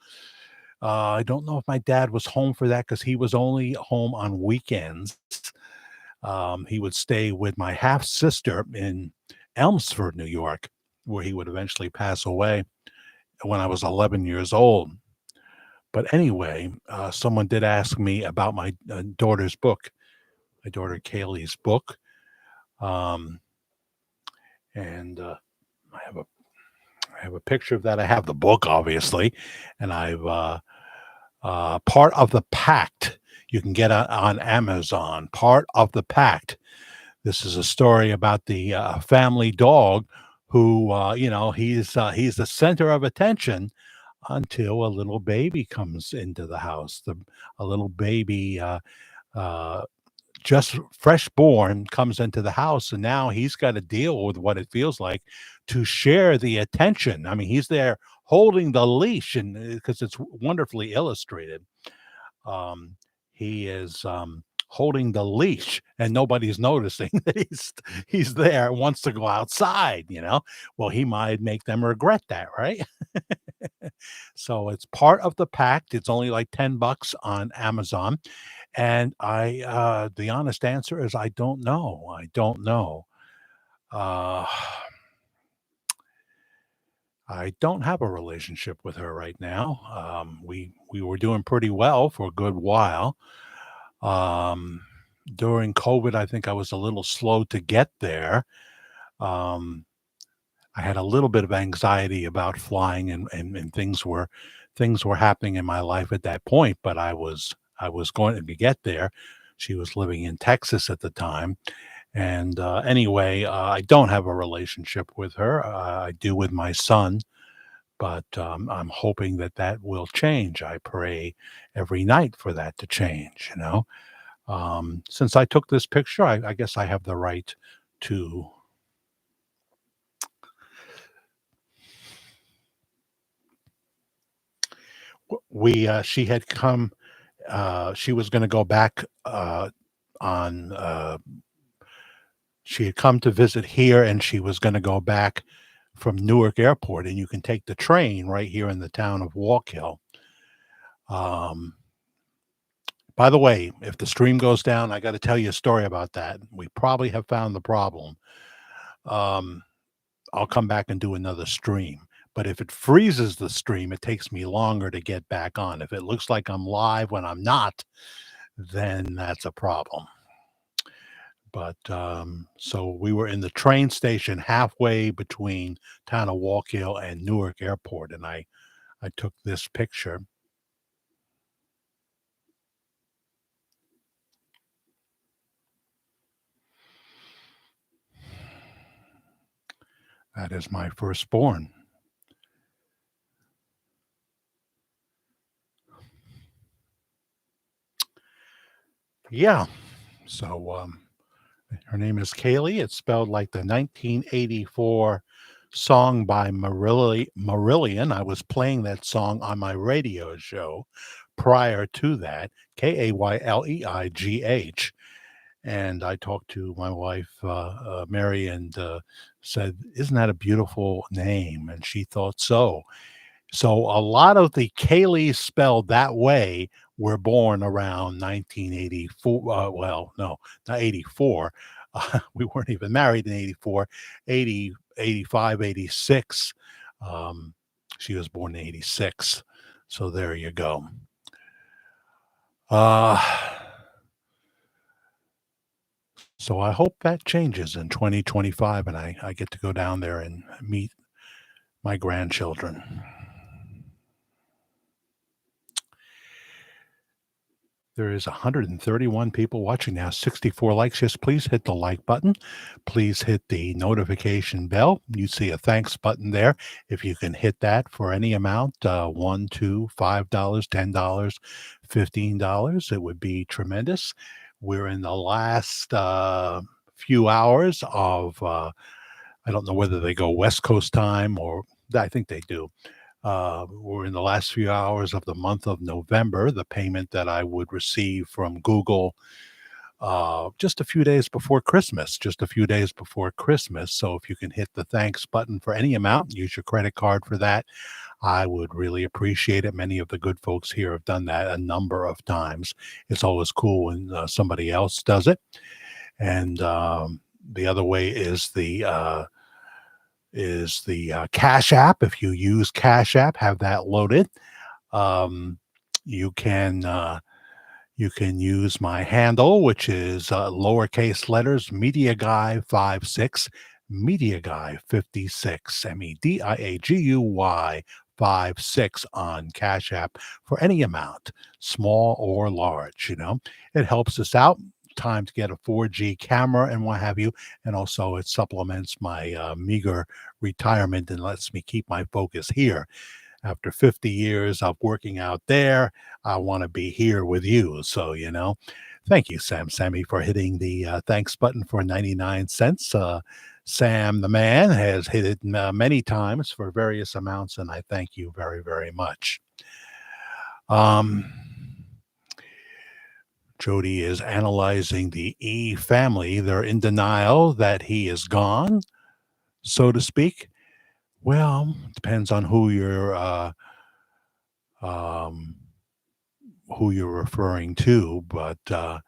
I don't know if my dad was home for that because he was only home on weekends. He would stay with my half sister in Elmsford, New York, where he would eventually pass away when I was 11 years old. But anyway, someone did ask me about my daughter's book, my daughter Kaylee's book. And I have a picture of that. I have the book, obviously, and I've Part of the Pact. You can get on Amazon. Part of the Pact. This is a story about the family dog who, he's the center of attention until a little baby comes into the house. A little baby, just fresh born, comes into the house, and now he's got to deal with what it feels like to share the attention. I mean, he's there holding the leash, and because it's wonderfully illustrated, he is holding the leash, and nobody's noticing that he's there and wants to go outside. Well, he might make them regret that, right? So it's Part of the Pact. It's only like $10 on Amazon. And the honest answer is I don't know. I don't know. I don't have a relationship with her right now. We were doing pretty well for a good while. During COVID, I think I was a little slow to get there. I had a little bit of anxiety about flying, and things were happening in my life at that point, but I was going to get there. She was living in Texas at the time. And anyway, I don't have a relationship with her. I do with my son, but I'm hoping that will change. I pray every night for that to change, Since I took this picture, I guess I have the right to she had come, she was going to go back she had come to visit here, and she was going to go back from Newark Airport, and you can take the train right here in the town of Walk Hill. By the way, if the stream goes down, I got to tell you a story about that. We probably have found the problem. um, I'll come back and do another stream. But if it freezes the stream, it takes me longer to get back on. If it looks like I'm live when I'm not, then that's a problem. But so we were in the train station halfway between town of Wallkill and Newark Airport, and I took this picture. That is my firstborn. Yeah. So her name is Kaylee. It's spelled like the 1984 song by Marillion. I was playing that song on my radio show prior to that, Kayleigh. And I talked to my wife, Mary, and said, "Isn't that a beautiful name?" And she thought so. So a lot of the Kayleys spelled that way were born around 1984. Well, no, not 84. We weren't even married in 84, 80, 85, 86. She was born in 86. So there you go. So I hope that changes in 2025 and I get to go down there and meet my grandchildren. There is 131 people watching now, 64 likes. Just please hit the like button. Please hit the notification bell. You see a thanks button there. If you can hit that for any amount, $1, $2, $5, $10, $15, it would be tremendous. We're in the last few hours of, I don't know whether they go West Coast time or I think they do. We're in the last few hours of the month of November. The payment that I would receive from Google just a few days before Christmas, So if you can hit the thanks button for any amount, use your credit card for that, I would really appreciate it. Many of the good folks here have done that a number of times. It's always cool when somebody else does it. And the other way is the Cash App. If you use Cash App, have that loaded. You can use my handle, which is lowercase letters Media Guy 56, Media Guy 56, MEDIAGUY 56 on Cash App for any amount, small or large. It helps us out. Time to get a 4G camera and what have you, and also it supplements my meager retirement and lets me keep my focus here. After 50 years of working out there, I want to be here with you. So thank you, Sammy, for hitting the thanks button for 99 cents. Sam the man has hit it many times for various amounts, and I thank you very, very much. Jody is analyzing the E family. They're in denial that he is gone, so to speak. Well, depends on who you're referring to, but I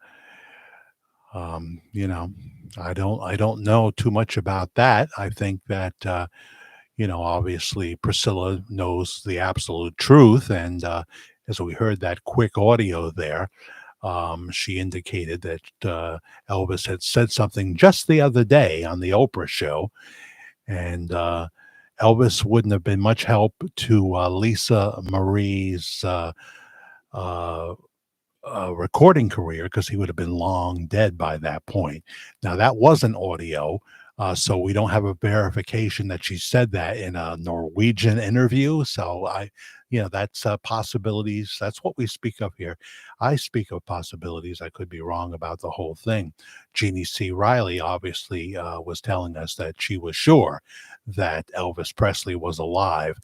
don't know too much about that. I think that obviously Priscilla knows the absolute truth, and as we heard that quick audio there. She indicated that Elvis had said something just the other day on the Oprah show, and Elvis wouldn't have been much help to Lisa Marie's recording career because he would have been long dead by that point. Now, that wasn't audio, so we don't have a verification that she said that in a Norwegian interview. So that's possibilities. That's what we speak of here. I speak of possibilities. I could be wrong about the whole thing. Jeannie C. Riley obviously was telling us that she was sure that Elvis Presley was alive.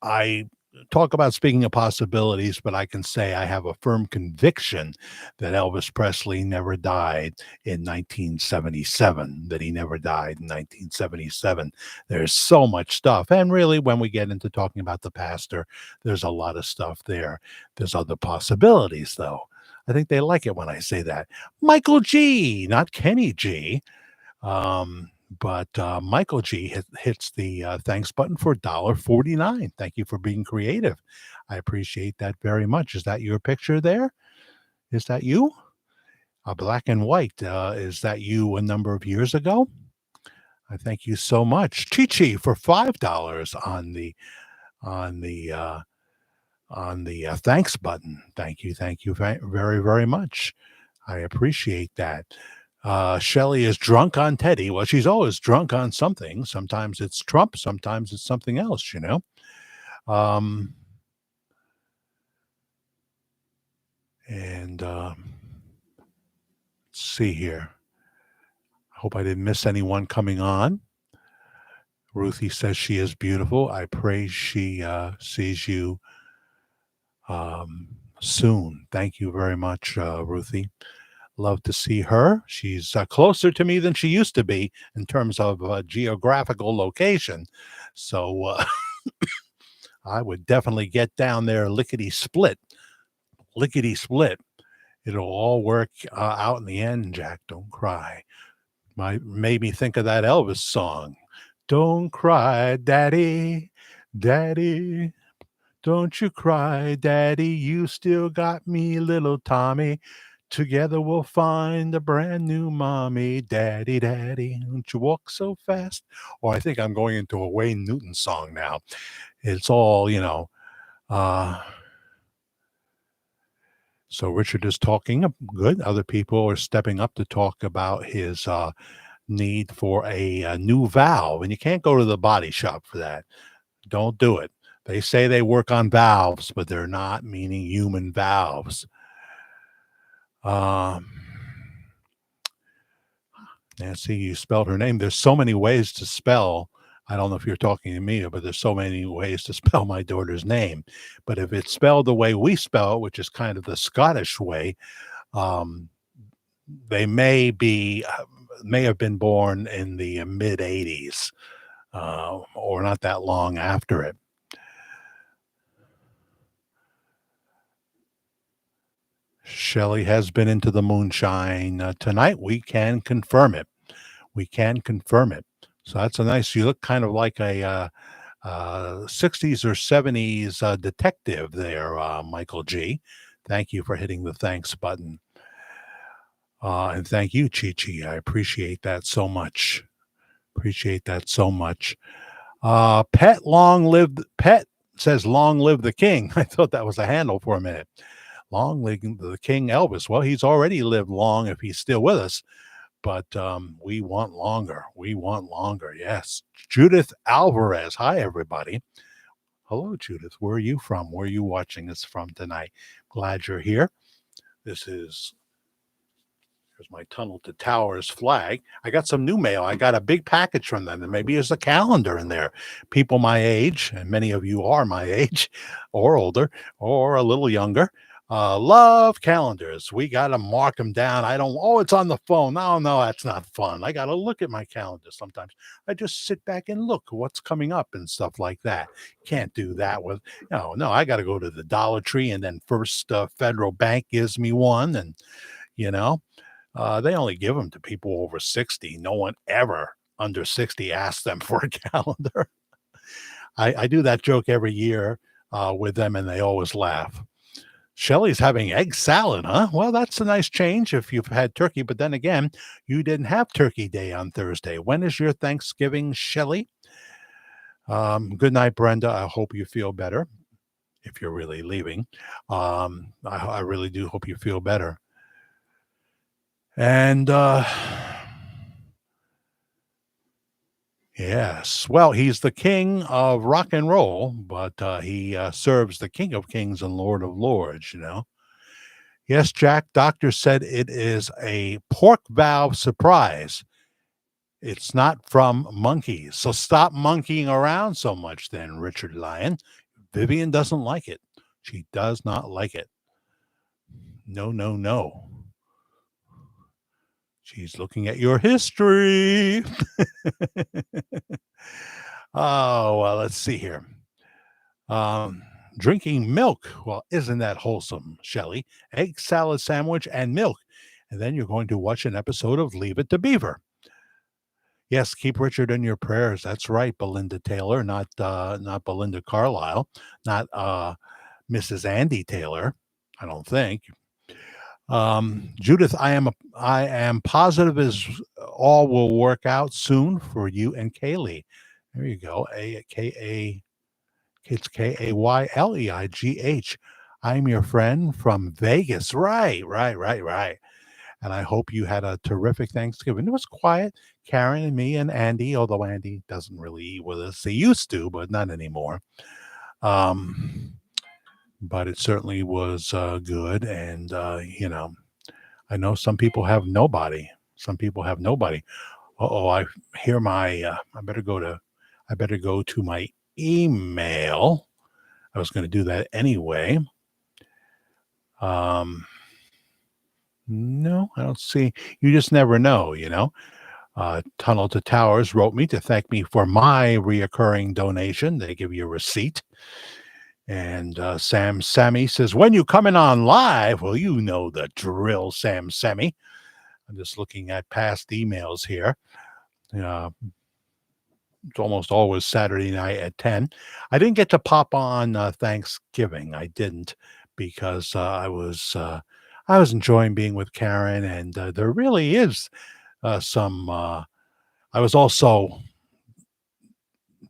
I talk about speaking of possibilities, but I can say I have a firm conviction that Elvis Presley never died in 1977, that he never died in 1977. There's so much stuff. And really, when we get into talking about the pastor, there's a lot of stuff there. There's other possibilities, though. I think they like it when I say that. Michael G., not Kenny G., But Michael G hits the thanks button for $1.49. Thank you for being creative. I appreciate that very much. Is that your picture there? Is that you? Black and white. Is that you a number of years ago? I thank you so much. Chi for $5 on the thanks button. Thank you very, very much. I appreciate that. Shelley is drunk on Teddy. Well, she's always drunk on something. Sometimes it's Trump, sometimes it's something else, you know. Let's see here. I hope I didn't miss anyone coming on. Ruthie says she is beautiful. I pray she sees you soon. Thank you very much, Ruthie. Love to see her. She's closer to me than she used to be in terms of geographical location. So I would definitely get down there lickety split. It'll all work out in the end, Jack. Don't cry. Made me think of that Elvis song. Don't cry, Daddy, Daddy. Don't you cry, Daddy. You still got me, little Tommy. Together we'll find a brand new mommy. Daddy, Daddy, don't you walk so fast? Or I think I'm going into a Wayne Newton song now. It's all, you know. So Richard is talking good. Other people are stepping up to talk about his need for a new valve. And you can't go to the body shop for that. Don't do it. They say they work on valves, but they're not meaning human valves. Nancy, you spelled her name. There's so many ways to spell. I don't know if you're talking to me, but there's so many ways to spell my daughter's name. But if it's spelled the way we spell it, which is kind of the Scottish way, they may have been born in the mid 80s or not that long after it. Shelley has been into the moonshine tonight. We can confirm it. So that's a nice, you look kind of like a 60s or 70s detective there, Michael G. Thank you for hitting the thanks button. And thank you, Chi-Chi. I appreciate that so much. Pet says, long live the king. I thought that was a handle for a minute. Long live the king, Elvis. Well, he's already lived long if he's still with us. But we want longer. Yes. Judith Alvarez. Hi, everybody. Hello, Judith. Where are you from? Where are you watching us from tonight? Glad you're here. Here's my Tunnel to Towers flag. I got some new mail. I got a big package from them, and maybe there's a calendar in there. People my age, and many of you are my age or older or a little younger, love calendars. We got to mark them down. It's on the phone. No, that's not fun. I got to look at my calendar sometimes. I just sit back and look what's coming up and stuff like that. Can't do that with, no, I got to go to the Dollar Tree, and then First Federal Bank gives me one. And, they only give them to people over 60. No one ever under 60 asks them for a calendar. I do that joke every year with them, and they always laugh. Shelley's having egg salad, huh? Well, that's a nice change if you've had turkey. But then again, you didn't have Turkey Day on Thursday. When is your Thanksgiving, Shelley? Good night, Brenda. I hope you feel better if you're really leaving. I really do hope you feel better. And yes, well, he's the king of rock and roll, but he serves the King of Kings and Lord of Lords, Yes, Jack, doctor said it is a pork valve surprise. It's not from monkeys. So stop monkeying around so much then, Richard Lyon. Vivian doesn't like it. She does not like it. No. She's looking at your history. Oh, well, let's see here. Drinking milk. Well, isn't that wholesome, Shelley? Egg salad sandwich and milk. And then you're going to watch an episode of Leave It to Beaver. Yes, keep Richard in your prayers. That's right, Belinda Taylor, not Belinda Carlisle, not Mrs. Andy Taylor. I don't think. Judith, I am positive as all will work out soon for you and Kaylee. There you go. It's Kayleigh. I'm your friend from Vegas. Right. And I hope you had a terrific Thanksgiving. It was quiet. Karen and me and Andy, although Andy doesn't really eat with us. He used to, but not anymore. But it certainly was good. And, I know some people have nobody. Some people have nobody. I hear I better go to my email. I was going to do that anyway. No, I don't see. You just never know, Tunnel to Towers wrote me to thank me for my reoccurring donation. They give you a receipt. And Sammy says, when you coming on live? Well, you know the drill, Sammy. I'm just looking at past emails here. It's almost always Saturday night at 10. I didn't get to pop on Thanksgiving. I didn't because I was enjoying being with Karen, and there really is some. I was also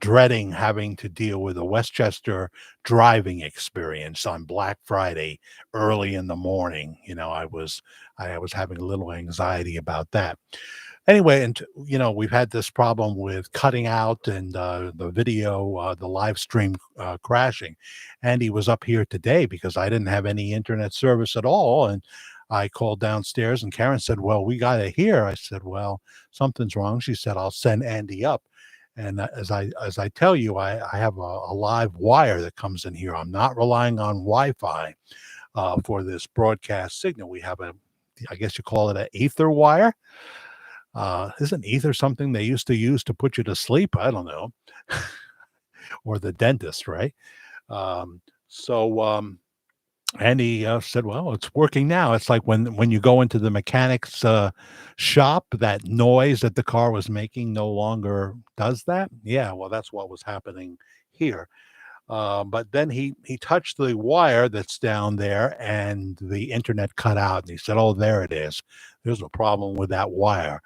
dreading having to deal with a Westchester driving experience on Black Friday early in the morning. I was having a little anxiety about that. Anyway, and we've had this problem with cutting out and the video, the live stream crashing. Andy was up here today because I didn't have any internet service at all, and I called downstairs, and Karen said, "Well, we got it here." I said, "Well, something's wrong." She said, "I'll send Andy up." And as I tell you, I have a live wire that comes in here. I'm not relying on Wi-Fi for this broadcast signal. We have I guess you call it an ether wire. Isn't ether something they used to use to put you to sleep? I don't know. Or the dentist, right? Andy said, well, it's working now. It's like when you go into the mechanic's shop, that noise that the car was making no longer does that. Yeah, well, that's what was happening here. But then he touched the wire that's down there, and the internet cut out. And he said, oh, there it is. There's a problem with that wire.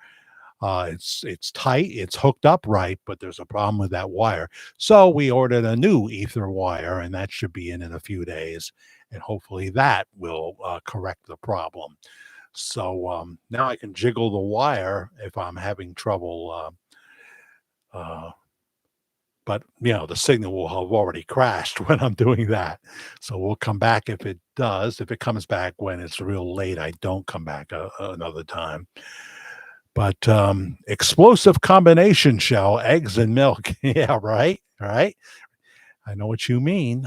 It's tight, it's hooked up right, but there's a problem with that wire. So we ordered a new ether wire, and that should be in a few days, and hopefully that will correct the problem. So now I can jiggle the wire if I'm having trouble. But the signal will have already crashed when I'm doing that. So we'll come back if it does. If it comes back when it's real late, I don't come back another time. But explosive combination shell, eggs and milk. Yeah, right. I know what you mean.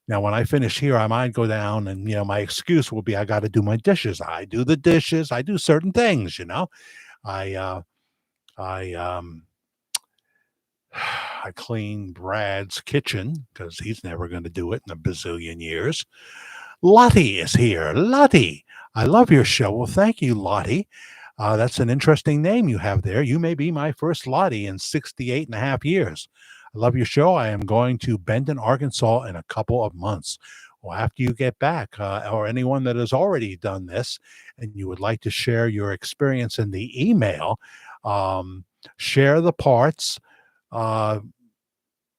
Now, when I finish here, I might go down and, my excuse will be I got to do my dishes. I do the dishes. I do certain things, I clean Brad's kitchen because he's never going to do it in a bazillion years. Lottie is here. Lottie, I love your show. Well, thank you, Lottie. That's an interesting name you have there. You may be my first Lottie in 68 and a half years. I love your show. I am going to Benton, Arkansas in a couple of months. Well, after you get back, or anyone that has already done this and you would like to share your experience in the email, share the parts.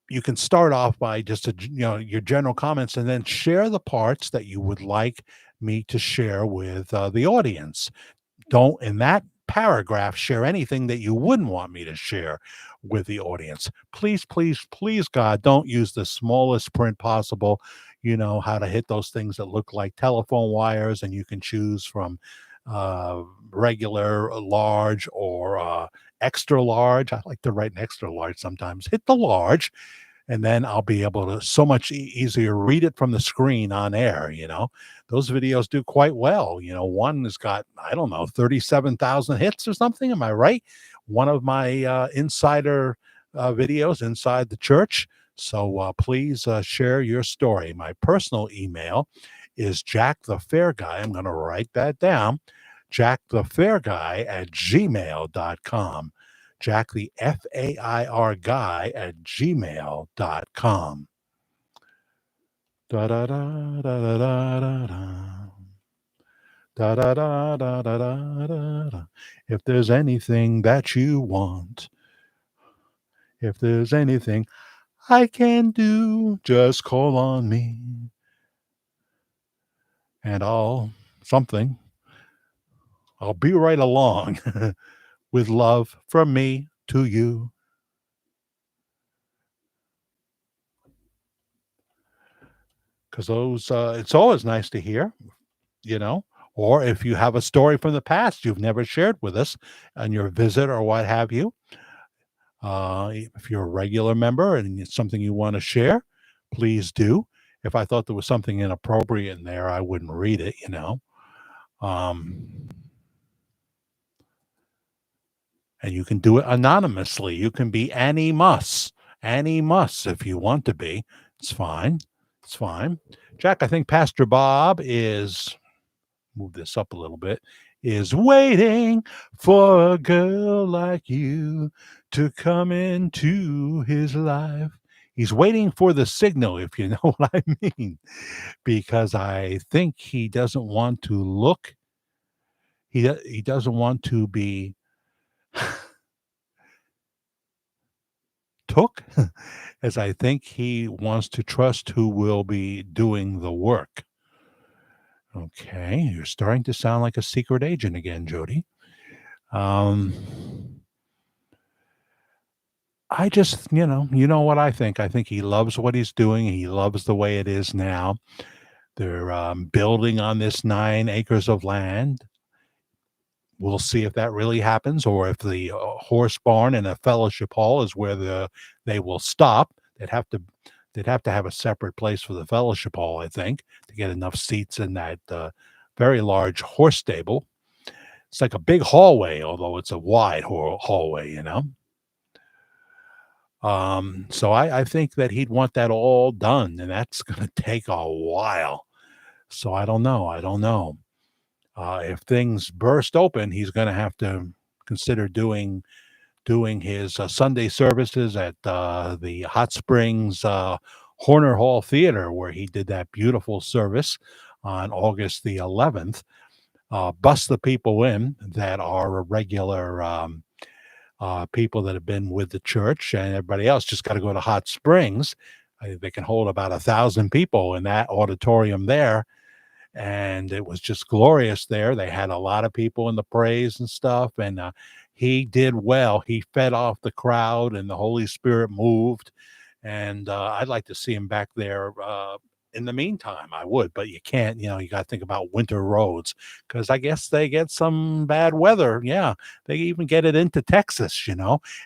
You can start off by just your general comments, and then share the parts that you would like me to share with the audience. Don't, in that paragraph, share anything that you wouldn't want me to share with the audience. Please, God, don't use the smallest print possible. You know how to hit those things that look like telephone wires, and you can choose from regular, large, or extra large. I like to write an extra large sometimes. Hit the large, and then I'll be able to so much easier read it from the screen on air. Those videos do quite well. One has got, I don't know, 37,000 hits or something. Am I right? One of my insider videos inside the church. So please share your story. My personal email is Jack the Fair Guy. I'm going to write that down. jackthefairguy@gmail.com. Jack the FAIR guy at gmail.com. Da da da da da da da da. Da da da da da da da da. If there's anything that you want, if there's anything I can do, just call on me. And I'll be right along with love from me to you. Because it's always nice to hear, you know, or if you have a story from the past you've never shared with us on your visit or what have you. If you're a regular member and it's something you want to share, please do. If I thought there was something inappropriate in there, I wouldn't read it, you know. Um, and you can do it anonymously. You can be Annie Muss, if you want to be. It's fine. It's fine. Jack, I think Pastor Bob is, move this up a little bit, is waiting for a girl like you to come into his life. He's waiting for the signal, if you know what I mean, because I think he doesn't want to look, he doesn't want to be took, as I think he wants to trust who will be doing the work. Okay, you're starting to sound like a secret agent again, Jody. Um, I just, you know what I think. I think he loves what he's doing. He loves the way it is now. They're building on this 9 acres of land. We'll see if that really happens, or if the horse barn and a fellowship hall is where they will stop. They'd have to have a separate place for the fellowship hall, I think, to get enough seats in that very large horse stable. It's like a big hallway, although it's a wide hallway, you know. So I think that he'd want that all done, and that's going to take a while. So I don't know. I don't know. If things burst open, he's going to have to consider doing his Sunday services at the Hot Springs Horner Hall Theater, where he did that beautiful service on August the 11th. Bust the people in that are regular people that have been with the church, and everybody else just got to go to Hot Springs. They can hold about 1,000 people in that auditorium there. And it was just glorious there. They had a lot of people in the praise and stuff, and he did well. He fed off the crowd, and the Holy Spirit moved. And I'd like to see him back there. In the meantime, I would, but you can't. You got to think about winter roads, because I guess they get some bad weather. Yeah, they even get it into Texas. And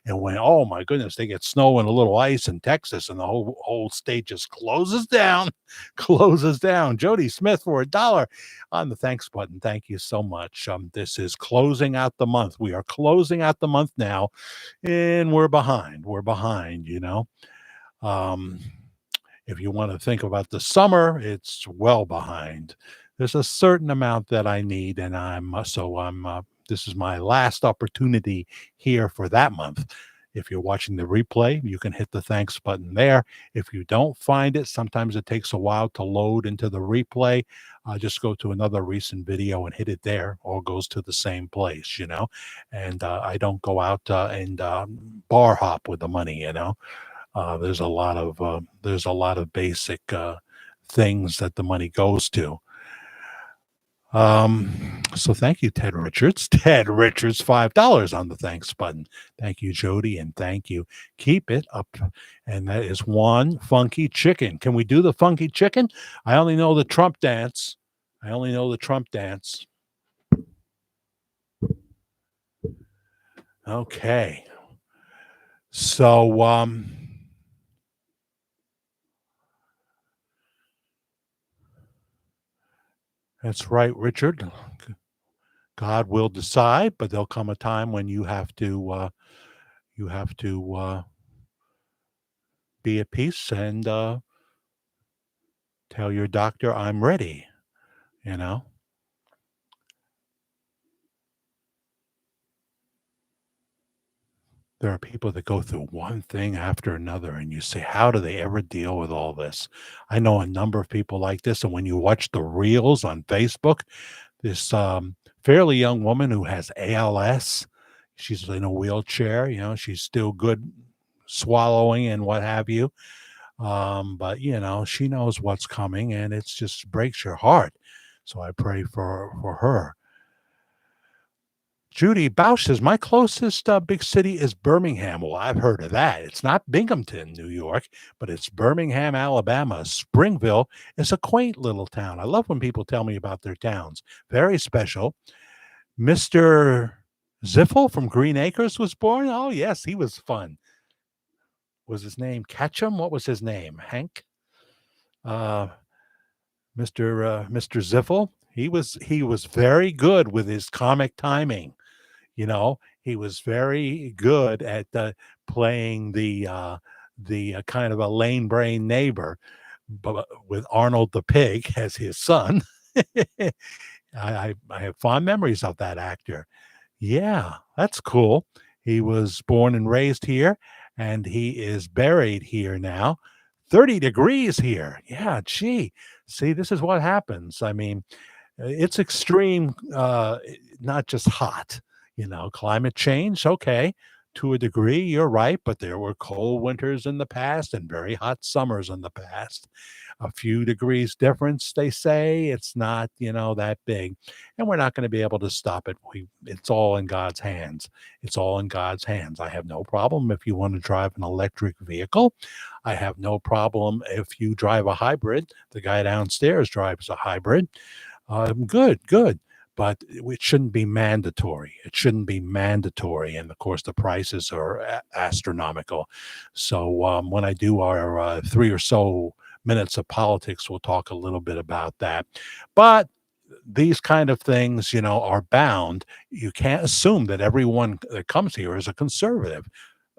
when, oh my goodness, they get snow and a little ice in Texas, and the whole state just closes down. Closes down. Jody Smith for $1 on the thanks button. Thank you so much. This is closing out the month. We are closing out the month now, and we're behind. We're behind. Um, if you want to think about the summer, it's well behind. There's a certain amount that I need, and this is my last opportunity here for that month. If you're watching the replay, you can hit the thanks button there. If you don't find it, sometimes it takes a while to load into the replay. Just go to another recent video and hit it there. All goes to the same place, And I don't go out and bar hop with the money, There's a lot of basic things that the money goes to. So thank you, Ted Richards. Ted Richards, $5 on the thanks button. Thank you, Jody, and thank you. Keep it up. And that is one funky chicken. Can we do the funky chicken? I only know the Trump dance. Okay. So that's right, Richard. God will decide, but there'll come a time when you have to be at peace and tell your doctor, I'm ready. There are people that go through one thing after another, and you say, how do they ever deal with all this? I know a number of people like this, and when you watch the reels on Facebook, this fairly young woman who has ALS, she's in a wheelchair, she's still good swallowing and what have you. But she knows what's coming, and it's just breaks your heart. So I pray for her. Judy Bausch says, my closest big city is Birmingham. Well, I've heard of that. It's not Binghamton, New York, but it's Birmingham, Alabama. Springville is a quaint little town. I love when people tell me about their towns. Very special. Mr. Ziffel from Green Acres was born. Oh, yes, he was fun. Was his name Ketchum? What was his name? Hank? Mr. Ziffel. He was very good with his comic timing. He was very good at playing the kind of a lame brain neighbor, but with Arnold the pig as his son. I have fond memories of that actor. Yeah, that's cool. He was born and raised here, and he is buried here now. 30 degrees here. Yeah, gee. See, this is what happens. I mean, it's extreme, not just hot, climate change. Okay, to a degree, you're right, but there were cold winters in the past and very hot summers in the past. A few degrees difference, they say. It's not, that big, and we're not going to be able to stop it. It's all in God's hands. It's all in God's hands. I have no problem if you want to drive an electric vehicle. I have no problem if you drive a hybrid. The guy downstairs drives a hybrid. Good. But it shouldn't be mandatory. It shouldn't be mandatory. And of course, the prices are astronomical. So when I do our 3 or so minutes of politics, we'll talk a little bit about that. But these kind of things, are bound. You can't assume that everyone that comes here is a conservative.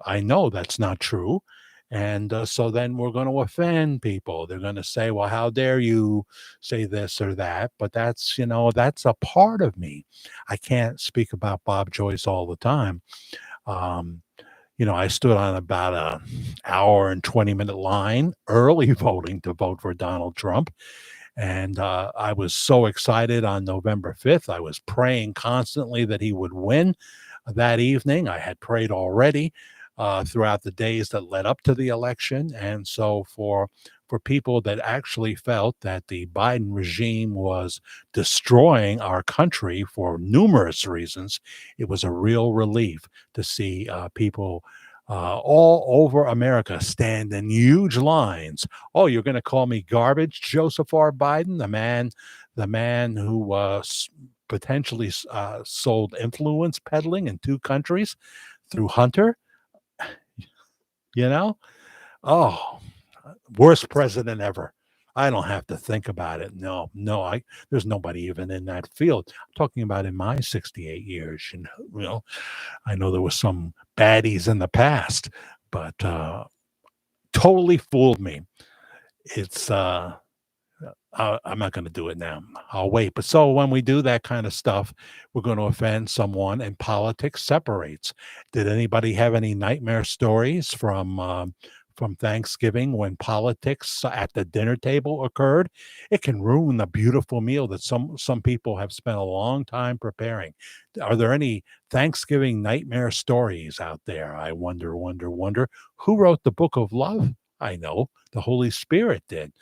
I know that's not true. And so then we're going to offend people. They're going to say, well, how dare you say this or that? But that's a part of me. I can't speak about Bob Joyce all the time. I stood on about a hour and 20-minute line early voting to vote for Donald Trump. And I was so excited on November 5th. I was praying constantly that he would win that evening. I had prayed already throughout the days that led up to the election. And so for people that actually felt that the Biden regime was destroying our country for numerous reasons, it was a real relief to see people all over America stand in huge lines. Oh, you're going to call me garbage, Joseph R. Biden, the man who potentially sold influence peddling in 2 countries through Hunter? Oh, worst president ever. I don't have to think about it. No, there's nobody even in that field. I'm talking about in my 68 years. I know there was some baddies in the past, but totally fooled me. It's I'm not going to do it now. I'll wait. But so when we do that kind of stuff, we're going to offend someone, and politics separates. Did anybody have any nightmare stories from Thanksgiving when politics at the dinner table occurred? It can ruin the beautiful meal that some people have spent a long time preparing. Are there any Thanksgiving nightmare stories out there? I wonder. Who wrote the book of love? I know the Holy Spirit did.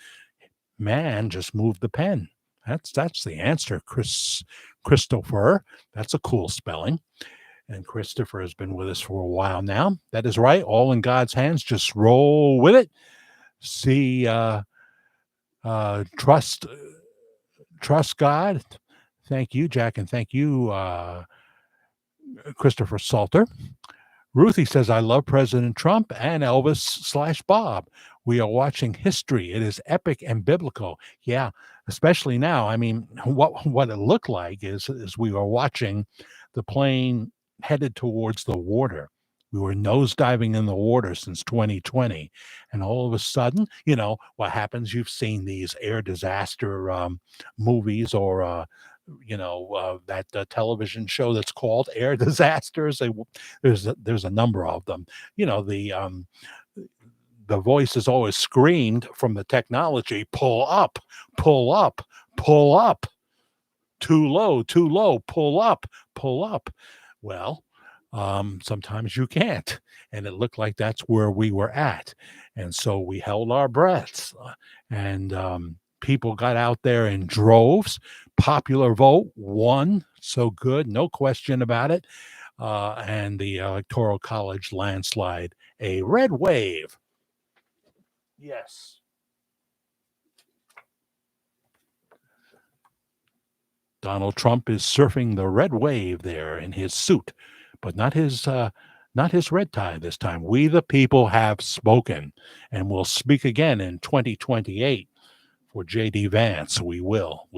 Man just moved the pen. That's the answer, Christopher. That's a cool spelling. And Christopher has been with us for a while now. That is right. All in God's hands. Just roll with it. See, trust God. Thank you, Jack, and thank you, Christopher Salter. Ruthie says, I love President Trump and Elvis/Bob. We are watching history. It is epic and biblical. Yeah, especially now. I mean, what it looked like is we were watching the plane headed towards the water. We were nosediving in the water since 2020. And all of a sudden, what happens? You've seen these air disaster movies or that television show that's called Air Disasters. There's a number of them. The voice is always screamed from the technology, pull up, pull up, pull up, too low, pull up, pull up. Well, sometimes you can't. And it looked like that's where we were at. And so we held our breaths. And people got out there in droves. Popular vote won. So good. No question about it. And the Electoral College landslide, a red wave. Yes. Donald Trump is surfing the red wave there in his suit, but not his red tie this time. We the people have spoken, and we'll speak again in 2028 for J.D. Vance. We will.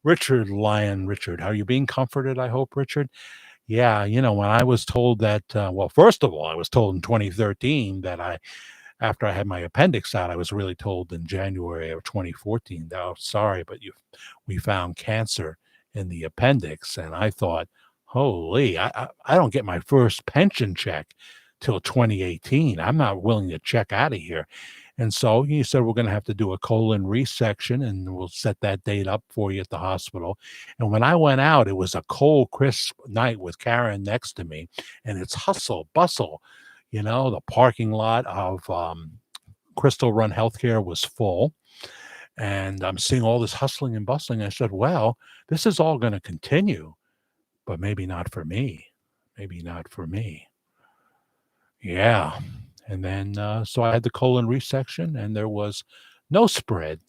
Richard Lyon, Richard, are you being comforted? I hope, Richard. Yeah, when I was told that, first of all, I was told in 2013 that after I had my appendix out, I was really told in January of 2014, oh, sorry, but we found cancer in the appendix. And I thought, holy, I don't get my first pension check till 2018. I'm not willing to check out of here. And so he said, we're going to have to do a colon resection, and we'll set that date up for you at the hospital. And when I went out, it was a cold, crisp night with Karen next to me, and it's hustle, bustle. The parking lot of Crystal Run Healthcare was full, and I'm seeing all this hustling and bustling. I said, well, this is all going to continue, but maybe not for me. Maybe not for me. Yeah. And then, so I had the colon resection, and there was no spread.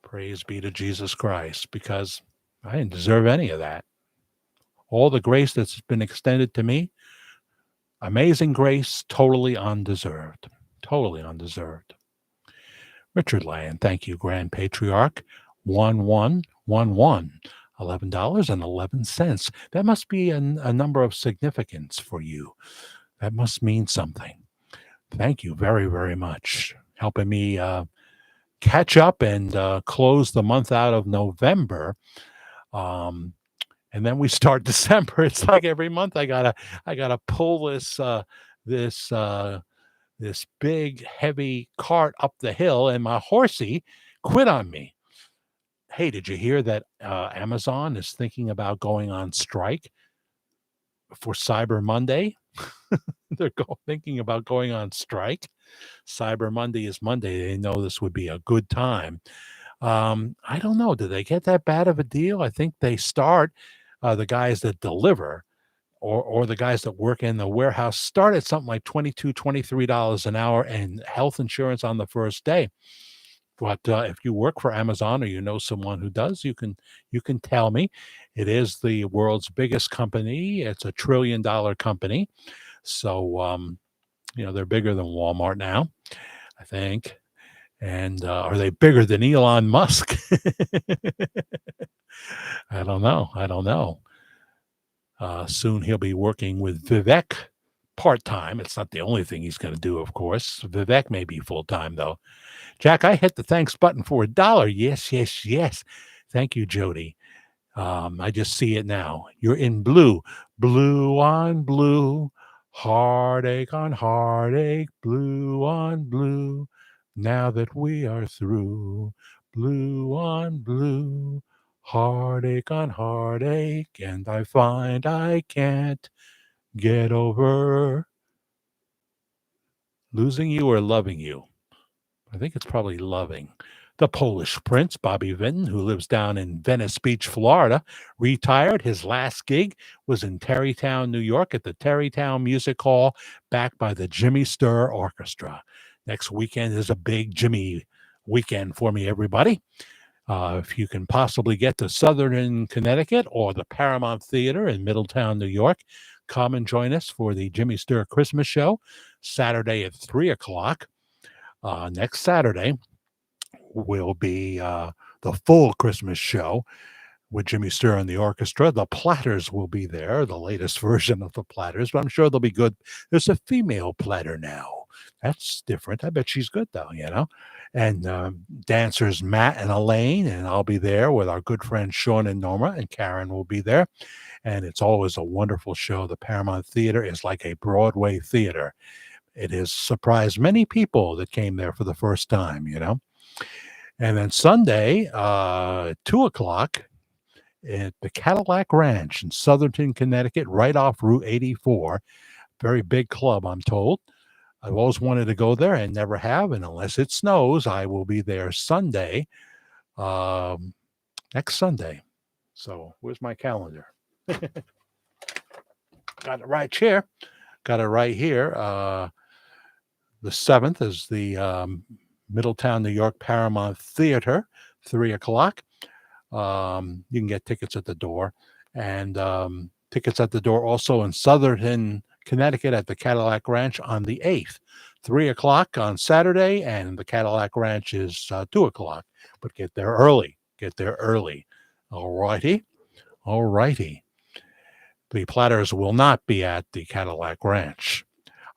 Praise be to Jesus Christ, because I didn't deserve any of that. All the grace that's been extended to me, amazing grace, totally undeserved. Richard Lyon, thank you, Grand Patriarch. 1111, $11.11. That must be a number of significance for you. That must mean something. Thank you very, very much. Helping me catch up and close the month out of November. And then we start December. It's like every month I gotta pull this big heavy cart up the hill, and my horsey quit on me. Hey, did you hear that Amazon is thinking about going on strike for Cyber Monday? They're thinking about going on strike. Cyber Monday is Monday. They know this would be a good time. I don't know. Do they get that bad of a deal? I think they start the guys that deliver or the guys that work in the warehouse start at something like $22, $23 an hour, and health insurance on the first day. But if you work for Amazon or you know someone who does, you can tell me. It is the world's biggest company. It's a $1 trillion company. So, they're bigger than Walmart now, I think. And are they bigger than Elon Musk? I don't know. Soon he'll be working with Vivek part-time. It's not the only thing he's going to do, of course. Vivek may be full-time, though. Jack, I hit the thanks button for $1. Yes. Thank you, Jody. I just see it now. You're in blue. Blue on blue. Heartache on heartache. Blue on blue. Now that we are through. Blue on blue. Heartache on heartache. And I find I can't get over losing you or loving you. I think it's probably loving. The Polish Prince, Bobby Vinton, who lives down in Venice Beach, Florida, retired. His last gig was in Tarrytown, New York at the Tarrytown Music Hall, backed by the Jimmy Stur Orchestra. Next weekend is a big Jimmy weekend for me, everybody. If you can possibly get to Southern Connecticut or the Paramount Theater in Middletown, New York, come and join us for the Jimmy Stur Christmas show, Saturday at 3 o'clock. Next Saturday will be the full Christmas show with Jimmy Stur and the orchestra. The Platters will be there, the latest version of the Platters, but I'm sure they'll be good. There's a female platter now. That's different. I bet she's good though, And dancers Matt and Elaine, and I'll be there with our good friends Sean and Norma, and Karen will be there. And it's always a wonderful show. The Paramount Theater is like a Broadway theater. It has surprised many people that came there for the first time, And then Sunday, 2:00 at the Cadillac Ranch in Southerton, Connecticut, right off Route 84. Very big club, I'm told. I've always wanted to go there and never have. And unless it snows, I will be there Sunday, next Sunday. So where's my calendar? Got it right here. Got it right here. The 7th is the Middletown, New York Paramount Theater, 3:00. You can get tickets at the door. And tickets at the door also in Southerton, Connecticut at the Cadillac Ranch on the 8th, 3:00 on Saturday, and the Cadillac Ranch is 2:00. But get there early. Get there early. All righty. All righty. The Platters will not be at the Cadillac Ranch.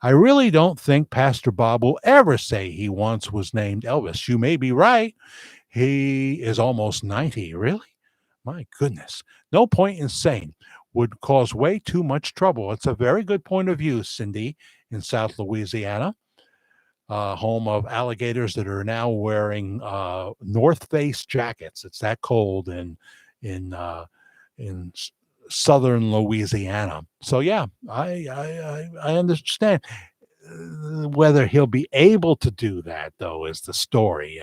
I really don't think Pastor Bob will ever say he once was named Elvis. You may be right. He is almost 90. Really? My goodness. No point in saying. Would cause way too much trouble. It's a very good point of view, Cindy, in South Louisiana, home of alligators that are now wearing North Face jackets. It's that cold in southern Louisiana. So yeah, I understand. Whether he'll be able to do that, though, is the story,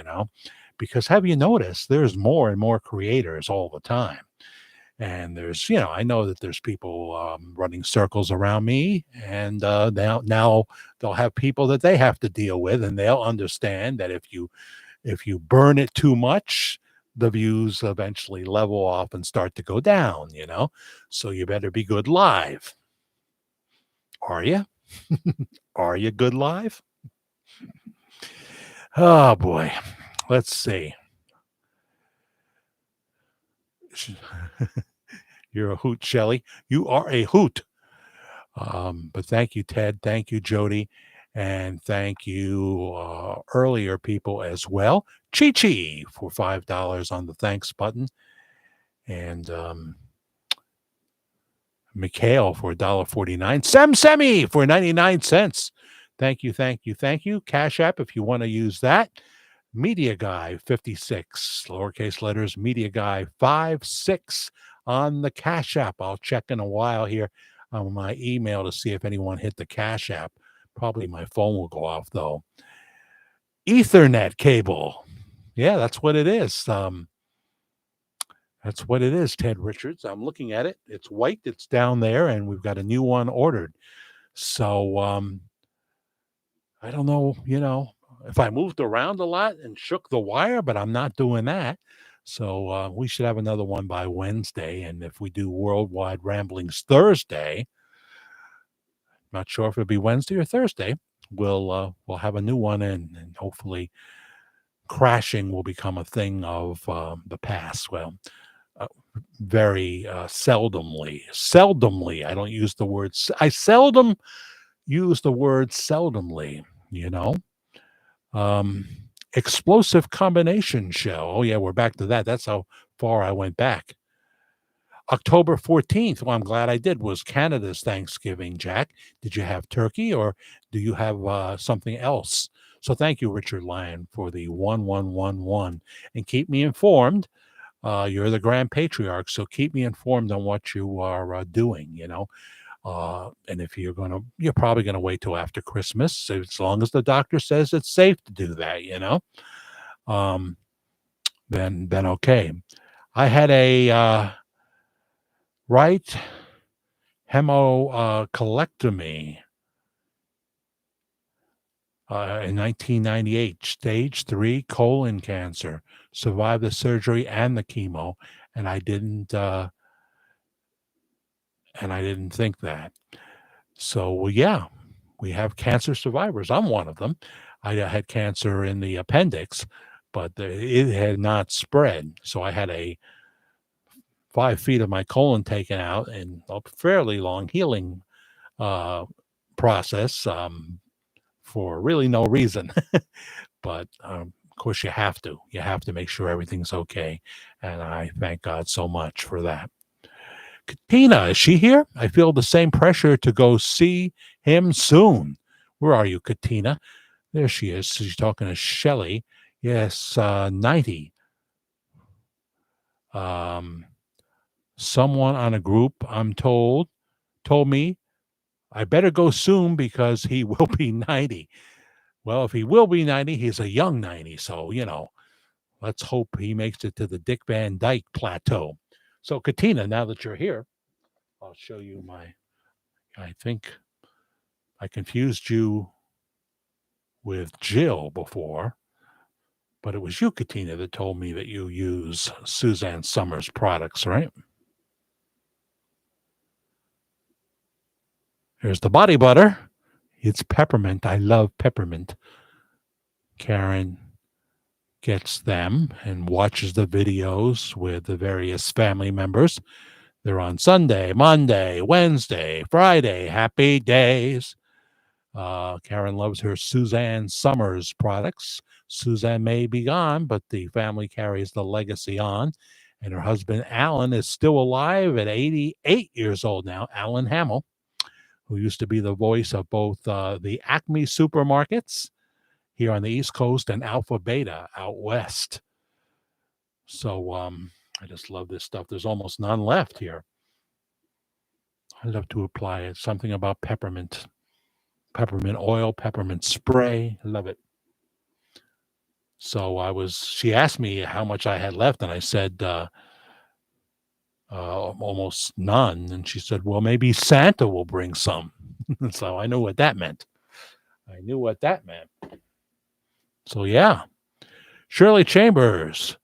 because have you noticed there's more and more creators all the time? And there's, I know that there's people running circles around me, and now they'll have people that they have to deal with, and they'll understand that if you burn it too much, the views eventually level off and start to go down, So you better be good live. Are you? Are you good live? Oh boy. Let's see. You're a hoot, Shelley. You are a hoot. But thank you, Ted. Thank you, Jody. And thank you, earlier people as well. Chi-Chi for $5 on the thanks button. And Mikhail for $1.49. Semi for 99 cents. Thank you, thank you, thank you. Cash App if you want to use that. Media Guy 56, lowercase letters, Media Guy 56 on the Cash App. I'll check in a while here on my email to see if anyone hit the Cash App. Probably my phone will go off, though. Ethernet cable. Yeah, that's what it is. That's what it is, Ted Richards. I'm looking at it. It's white. It's down there, and we've got a new one ordered. So I don't know, if I moved around a lot and shook the wire, but I'm not doing that. So we should have another one by Wednesday. And if we do Worldwide Ramblings Thursday, not sure if it'll be Wednesday or Thursday, we'll have a new one, and hopefully crashing will become a thing of the past. Well, very seldomly. I don't use the word. I seldom use the word seldomly. Explosive combination show. Oh yeah, we're back to that. That's how far I went back. October 14th. Well, I'm glad I did. Was Canada's Thanksgiving, Jack? Did you have turkey, or do you have something else? So thank you, Richard Lyon, for the 1111, and keep me informed. You're the Grand Patriarch, so keep me informed on what you are doing. And if you're probably gonna wait till after Christmas, as long as the doctor says it's safe to do that. Then okay. I had a right hemocolectomy in 1998, stage 3 colon cancer. Survived the surgery and the chemo, and I didn't think that. So yeah, we have cancer survivors. I'm one of them. I had cancer in the appendix, but it had not spread. So I had 5 feet of my colon taken out, and a fairly long healing process for really no reason. But of course, you have to. You have to make sure everything's okay. And I thank God so much for that. Katina, is she here? I feel the same pressure to go see him soon. Where are you, Katina? There she is. She's talking to Shelley. Yes, 90. Someone on a group, I'm told me I better go soon because he will be 90. Well, if he will be 90, he's a young 90. So, let's hope he makes it to the Dick Van Dyke Plateau. So, Katina, now that you're here, I'll show you I think I confused you with Jill before, but it was you, Katina, that told me that you use Suzanne Summers products, right? Here's the body butter. It's peppermint. I love peppermint. Karen gets them and watches the videos with the various family members. They're on Sunday, Monday, Wednesday, Friday. Happy days. Karen loves her Suzanne Summers products. Suzanne may be gone, but the family carries the legacy on. And her husband, Alan, is still alive at 88 years old now. Alan Hamill, who used to be the voice of both the Acme supermarkets here on the East Coast and Alpha Beta out west. So I just love this stuff. There's almost none left here. I love to apply it. Something about peppermint oil, peppermint spray. I love it. So she asked me how much I had left, and I said almost none. And she said, well, maybe Santa will bring some. So I knew what that meant. So yeah. Shirley Chambers.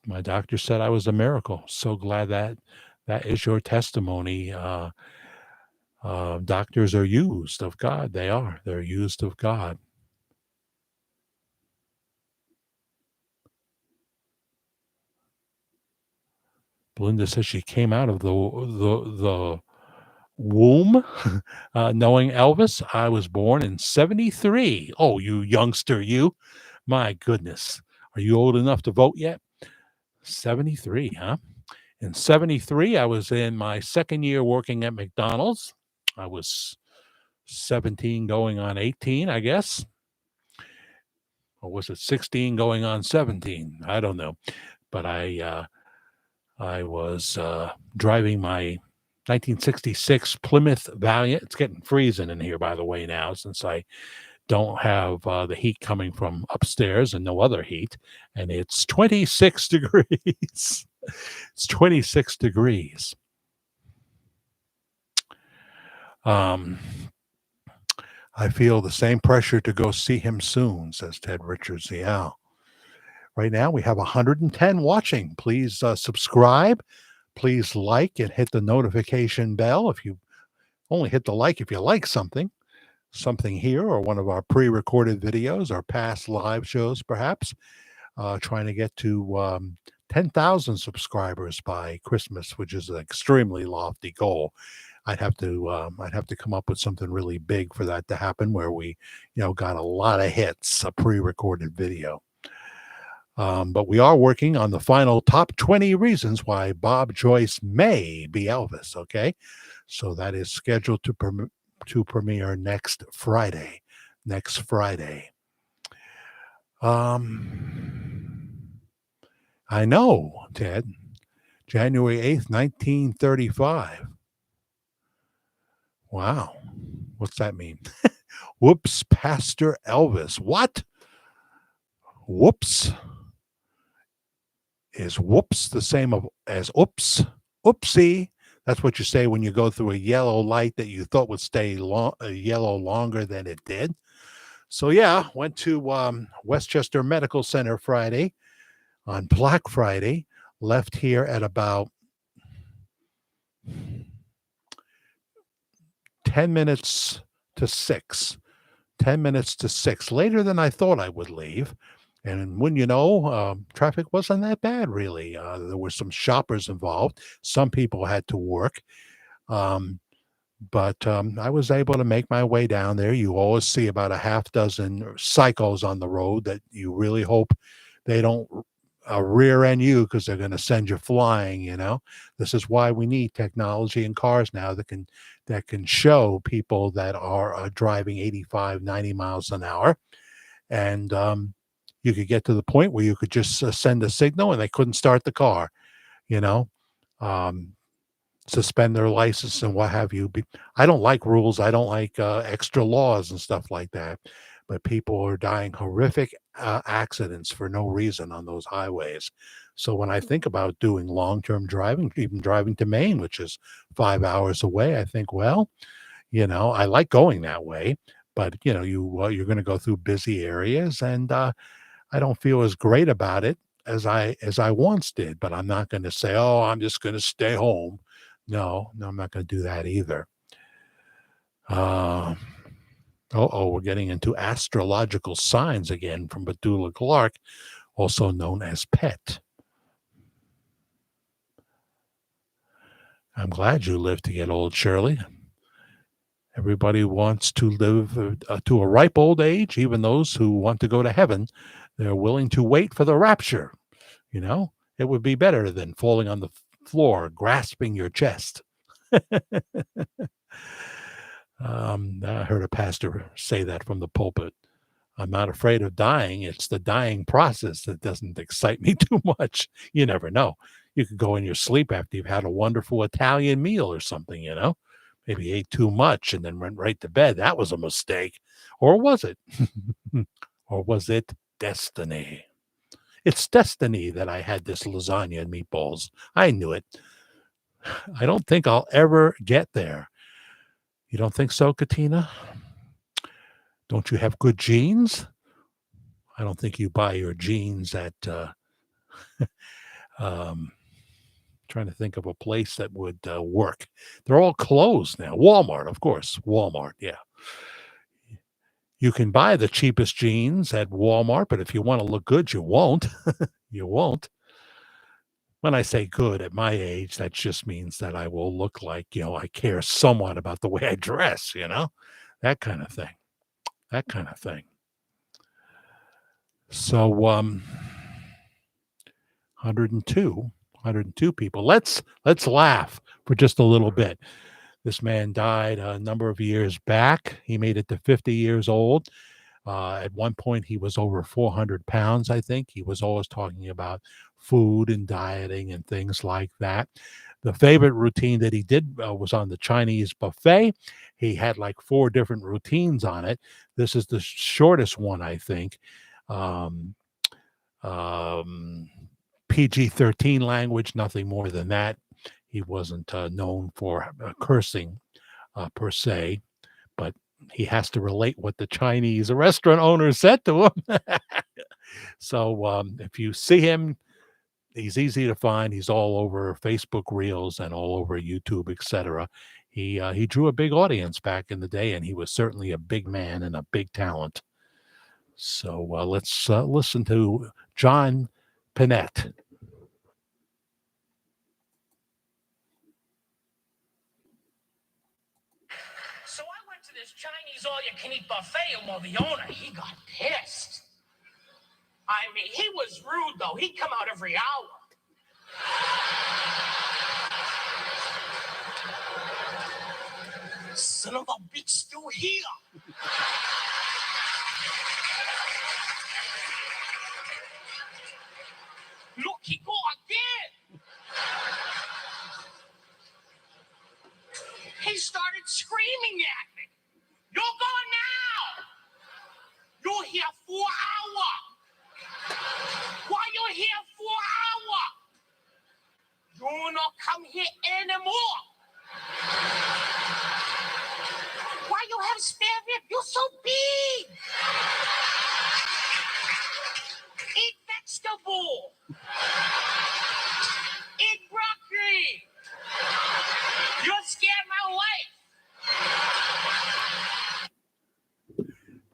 My doctor said I was a miracle. So glad that is your testimony. Doctors are used of God. They are. They're used of God. Belinda says she came out of the womb knowing Elvis. I was born in 73. Oh, you youngster, you. My goodness. Are you old enough to vote yet? 73, huh? In 73, I was in my second year working at McDonald's. I was 17 going on 18, I guess. Or was it 16 going on 17? I don't know. But I was driving my 1966 Plymouth Valiant. It's getting freezing in here, by the way, now, since I don't have the heat coming from upstairs and no other heat. And it's 26 degrees. It's 26 degrees. I feel the same pressure to go see him soon, says Ted Richards. Yeah. Right now, we have 110 watching. Please subscribe. Please like and hit the notification bell. If you only hit the like if you like something here or one of our pre-recorded videos or past live shows, perhaps. Trying to get to 10,000 subscribers by Christmas, which is an extremely lofty goal. I'd have to come up with something really big for that to happen, where we, got a lot of hits, a pre-recorded video. But we are working on the final top 20 reasons why Bob Joyce may be Elvis. Okay, so that is scheduled to premiere next Friday. I know, Ted. January 8th, 1935. Wow. What's that mean? Whoops, Pastor Elvis. What? Whoops. Is whoops the same as oops? Oopsie. That's what you say when you go through a yellow light that you thought would stay yellow longer than it did. So yeah, went to Westchester Medical Center Friday on Black Friday. Left here at about 10 minutes to 6. 10 minutes to 6. Later than I thought I would leave. And when traffic wasn't that bad, really. There were some shoppers involved. Some people had to work. But I was able to make my way down there. You always see about a half dozen psychos on the road that you really hope they don't rear end you because they're going to send you flying. This is why we need technology in cars now that can show people that are driving 85, 90 miles an hour, and you could get to the point where you could just send a signal and they couldn't start the car. You know. Um, Suspend their license and what have you. I don't like rules. I don't like extra laws and stuff like that. But people are dying horrific accidents for no reason on those highways. So when I think about doing long-term driving, even driving to Maine, which is 5 hours away, I think, well, I like going that way. But you're going to go through busy areas, and I don't feel as great about it as I once did. But I'm not going to say, oh, I'm just going to stay home. No, I'm not going to do that either. We're getting into astrological signs again from Bethula Clark, also known as PET. I'm glad you lived to get old, Shirley. Everybody wants to live to a ripe old age, even those who want to go to heaven. They're willing to wait for the rapture. It would be better than falling on the floor, grasping your chest. I heard a pastor say that from the pulpit. I'm not afraid of dying. It's the dying process that doesn't excite me too much. You never know. You could go in your sleep after you've had a wonderful Italian meal or something, Maybe ate too much and then went right to bed. That was a mistake. Or was it? Or was it destiny? It's destiny that I had this lasagna and meatballs. I knew it. I don't think I'll ever get there. You don't think so, Katina? Don't you have good genes? I don't think you buy your jeans at trying to think of a place that would work. They're all closed now. Walmart, of course. Walmart, yeah. You can buy the cheapest jeans at Walmart, but if you want to look good, you won't. You won't. When I say good at my age, that just means that I will look like, I care somewhat about the way I dress, that kind of thing. That kind of thing. So, 102 people. Let's laugh for just a little bit. This man died a number of years back. He made it to 50 years old. At one point, he was over 400 pounds, I think. He was always talking about food and dieting and things like that. The favorite routine that he did was on the Chinese buffet. He had like 4 different routines on it. This is the shortest one, I think. PG-13 language, nothing more than that. He wasn't known for cursing per se, but he has to relate what the Chinese restaurant owner said to him. So if you see him, he's easy to find. He's all over Facebook Reels and all over YouTube, etc. He drew a big audience back in the day, and he was certainly a big man and a big talent. So let's listen to John Pinette. So I went to this Chinese all-you-can-eat buffet, and well, the owner, he got pissed. I mean, he was rude, though. He'd come out every hour. Son of a bitch, still here. Look, he go again. He started screaming at me. You're going now. You're here 4 hours. Why you here 4 hours? You're not come here anymore. Why you have spare rib? You're so big. Eat vegetable. Eat broccoli. You're scared my wife.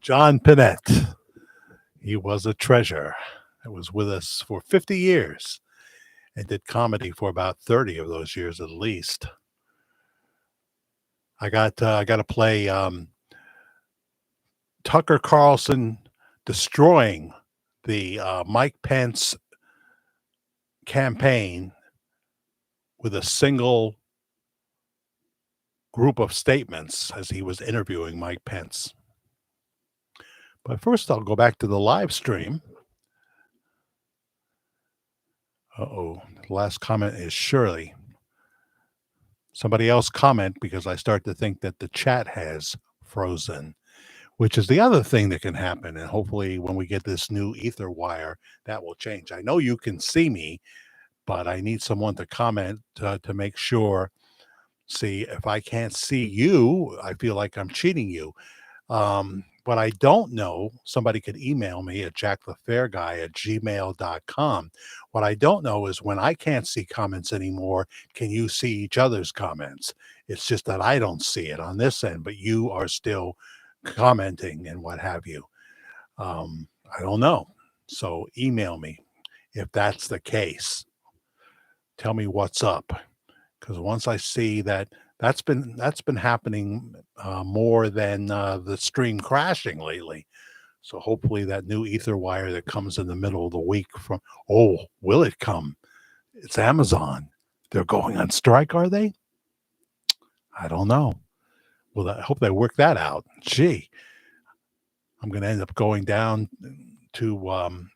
John Pinette. He was a treasure. That was with us for 50 years and did comedy for about 30 of those years at least. I got to play Tucker Carlson destroying the Mike Pence campaign with a single group of statements as he was interviewing Mike Pence. But first, I'll go back to the live stream. The last comment is Shirley. Somebody else comment, because I start to think that the chat has frozen, which is the other thing that can happen. And hopefully when we get this new ether wire, that will change. I know you can see me, but I need someone to comment to make sure. See, if I can't see you, I feel like I'm cheating you. What I don't know, somebody could email me at jackthefairguy@gmail.com. What I don't know is when I can't see comments anymore, can you see each other's comments? It's just that I don't see it on this end, but you are still commenting and what have you. I don't know. So email me if that's the case. Tell me what's up. Because once I see that, that's been happening more than the stream crashing lately. So hopefully that new ether wire that comes in the middle of the week from, will it come? It's Amazon. They're going on strike, are they? I don't know. Well, I hope they work that out. Gee, I'm going to end up going down to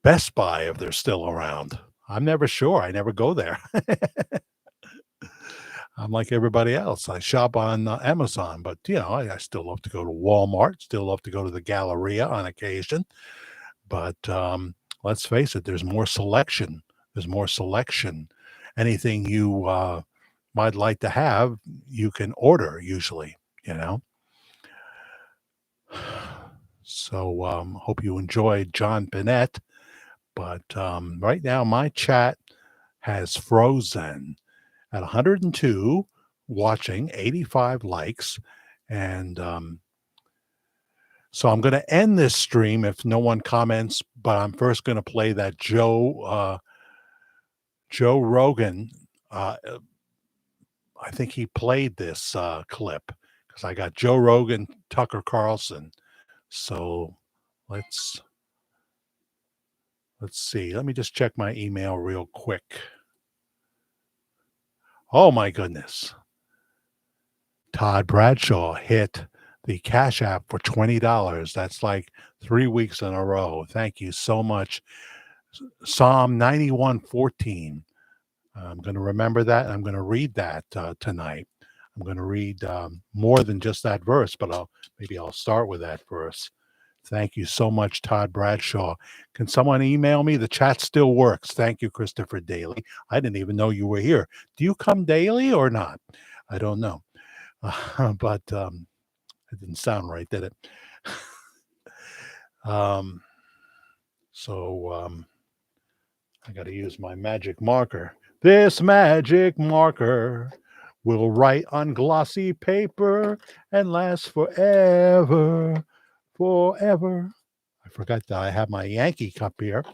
Best Buy if they're still around. I'm never sure. I never go there. I'm like everybody else. I shop on Amazon, but I still love to go to Walmart, still love to go to the Galleria on occasion. But let's face it, there's more selection. Anything you might like to have, you can order usually, So hope you enjoyed John Bennett. But right now my chat has frozen at 102 watching, 85 likes. And so I'm going to end this stream if no one comments, but I'm first going to play that Joe Rogan. I think he played this clip because I got Joe Rogan, Tucker Carlson. So let's see. Let me just check my email real quick. Oh my goodness. Todd Bradshaw hit the Cash App for $20. That's like 3 weeks in a row. Thank you so much. Psalm 91:14. I'm going to remember that. I'm going to read that tonight. I'm going to read more than just that verse, but maybe I'll start with that verse. Thank you so much, Todd Bradshaw. Can someone email me? The chat still works. Thank you, Christopher Daly. I didn't even know you were here. Do you come daily or not? I don't know. But it didn't sound right, did it? So I got to use my magic marker. This magic marker will write on glossy paper and last forever. I forgot that I have my Yankee cup here.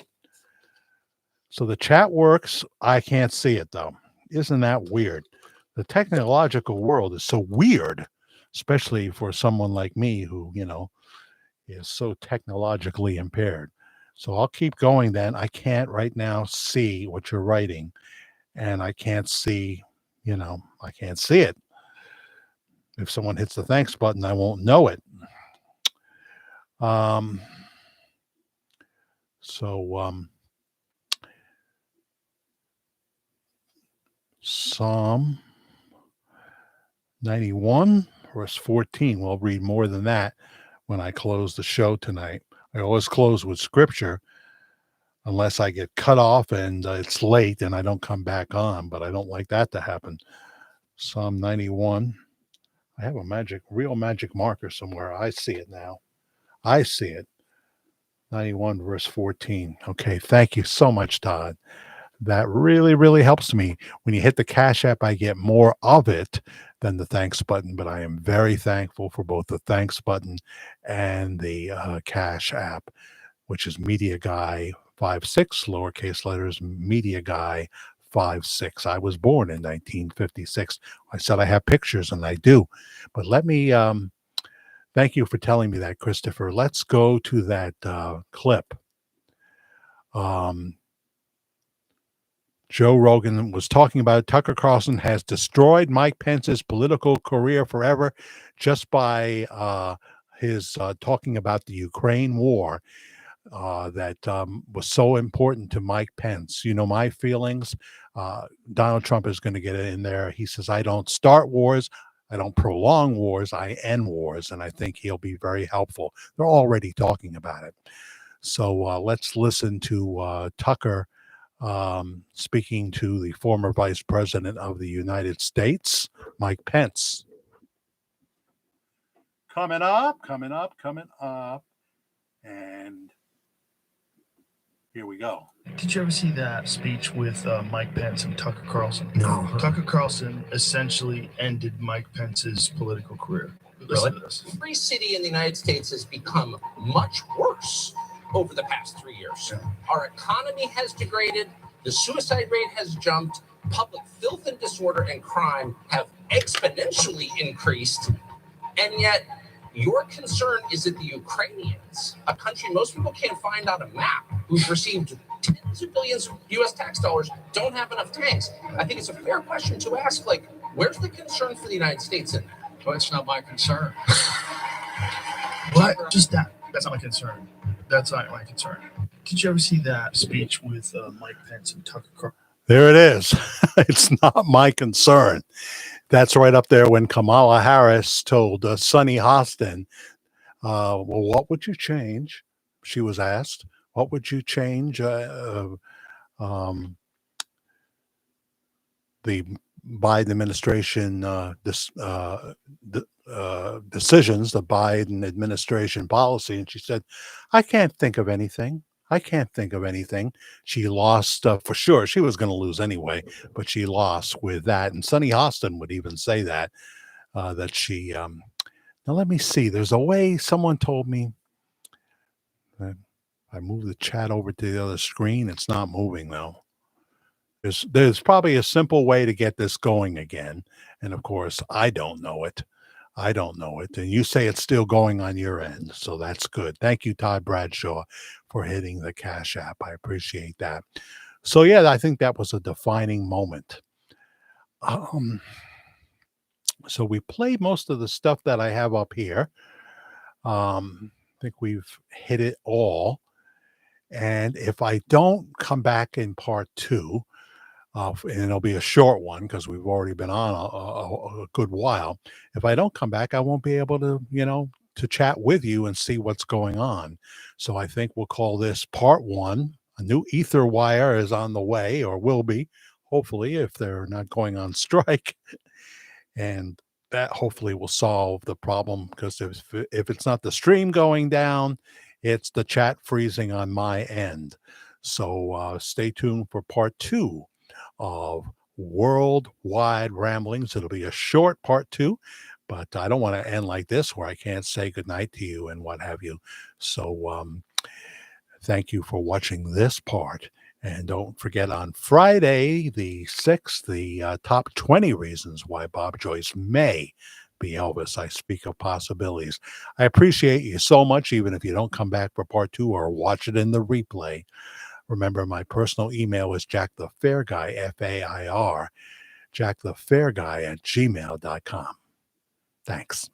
So the chat works. I can't see it, though. Isn't that weird? The technological world is so weird, especially for someone like me who, is so technologically impaired. So I'll keep going then. I can't right now see what you're writing, and I can't see, I can't see it. If someone hits the thanks button, I won't know it. Psalm 91, verse 14. We'll read more than that when I close the show tonight. I always close with scripture unless I get cut off and it's late and I don't come back on, but I don't like that to happen. Psalm 91. I have a real magic marker somewhere. I see it now. I see it. 91 verse 14. Okay. Thank you so much, Todd. That really, really helps me. When you hit the Cash App, I get more of it than the thanks button, but I am very thankful for both the thanks button and the Cash App, which is Media Guy 56, lowercase letters, Media Guy 1956. I was born in 1956. I said I have pictures, and I do. But let me thank you for telling me that, Christopher. Let's go to that clip. Joe Rogan was talking about Tucker Carlson has destroyed Mike Pence's political career forever just by his talking about the Ukraine war that was so important to Mike Pence. You know, my feelings, Donald Trump is going to get in there. He says, I don't start wars. I don't prolong wars. I end wars. And I think he'll be very helpful. They're already talking about it. So let's listen to Tucker speaking to the former Vice President of the United States, Mike Pence. Coming up. And here we go. Did you ever see that speech with Mike Pence and Tucker Carlson? No. Tucker Carlson essentially ended Mike Pence's political career. Listen to this. Free city in the United States has become much worse over the past 3 years. Yeah. Our economy has degraded, the suicide rate has jumped, public filth and disorder and crime have exponentially increased, and yet your concern is that the Ukrainians, a country most people can't find on a map, who've received tens of billions of U.S. tax dollars, don't have enough tanks. I think it's a fair question to ask, like, where's the concern for the United States in that? Well, it's not my concern. What? Just that. That's not my concern. That's not my concern. Did you ever see that speech with Mike Pence and Tucker Carlson? There it is. It's not my concern. That's right up there when Kamala Harris told Sonny Hostin, well, what would you change? She was asked, what would you change the Biden administration decisions, the Biden administration policy? And she said, I can't think of anything. She lost for sure. She was going to lose anyway, but she lost with that. And Sonny Hostin would even say that she. Now let me see. There's a way. Someone told me. I moved the chat over to the other screen. It's not moving though. There's probably a simple way to get this going again. And of course, I don't know it. And you say it's still going on your end. So that's good. Thank you, Todd Bradshaw, for hitting the Cash App. I appreciate that. So, yeah, I think that was a defining moment. So we played most of the stuff that I have up here. I think we've hit it all. And if I don't come back in part 2, and it'll be a short one because we've already been on a good while. If I don't come back, I won't be able to, to chat with you and see what's going on. So I think we'll call this part 1. A new ether wire is on the way, or will be, hopefully, if they're not going on strike. And that hopefully will solve the problem, because if it's not the stream going down, it's the chat freezing on my end. So stay tuned for part 2 of Worldwide Ramblings. It'll be a short part 2, but I don't want to end like this where I can't say goodnight to you and what have you. So thank you for watching this part. And don't forget, on Friday, the 6th, the top 20 reasons why Bob Joyce may be Elvis. I speak of possibilities. I appreciate you so much, even if you don't come back for part 2 or watch it in the replay. Remember, my personal email is jackthefairguy, FAIR, jackthefairguy@gmail.com. Thanks.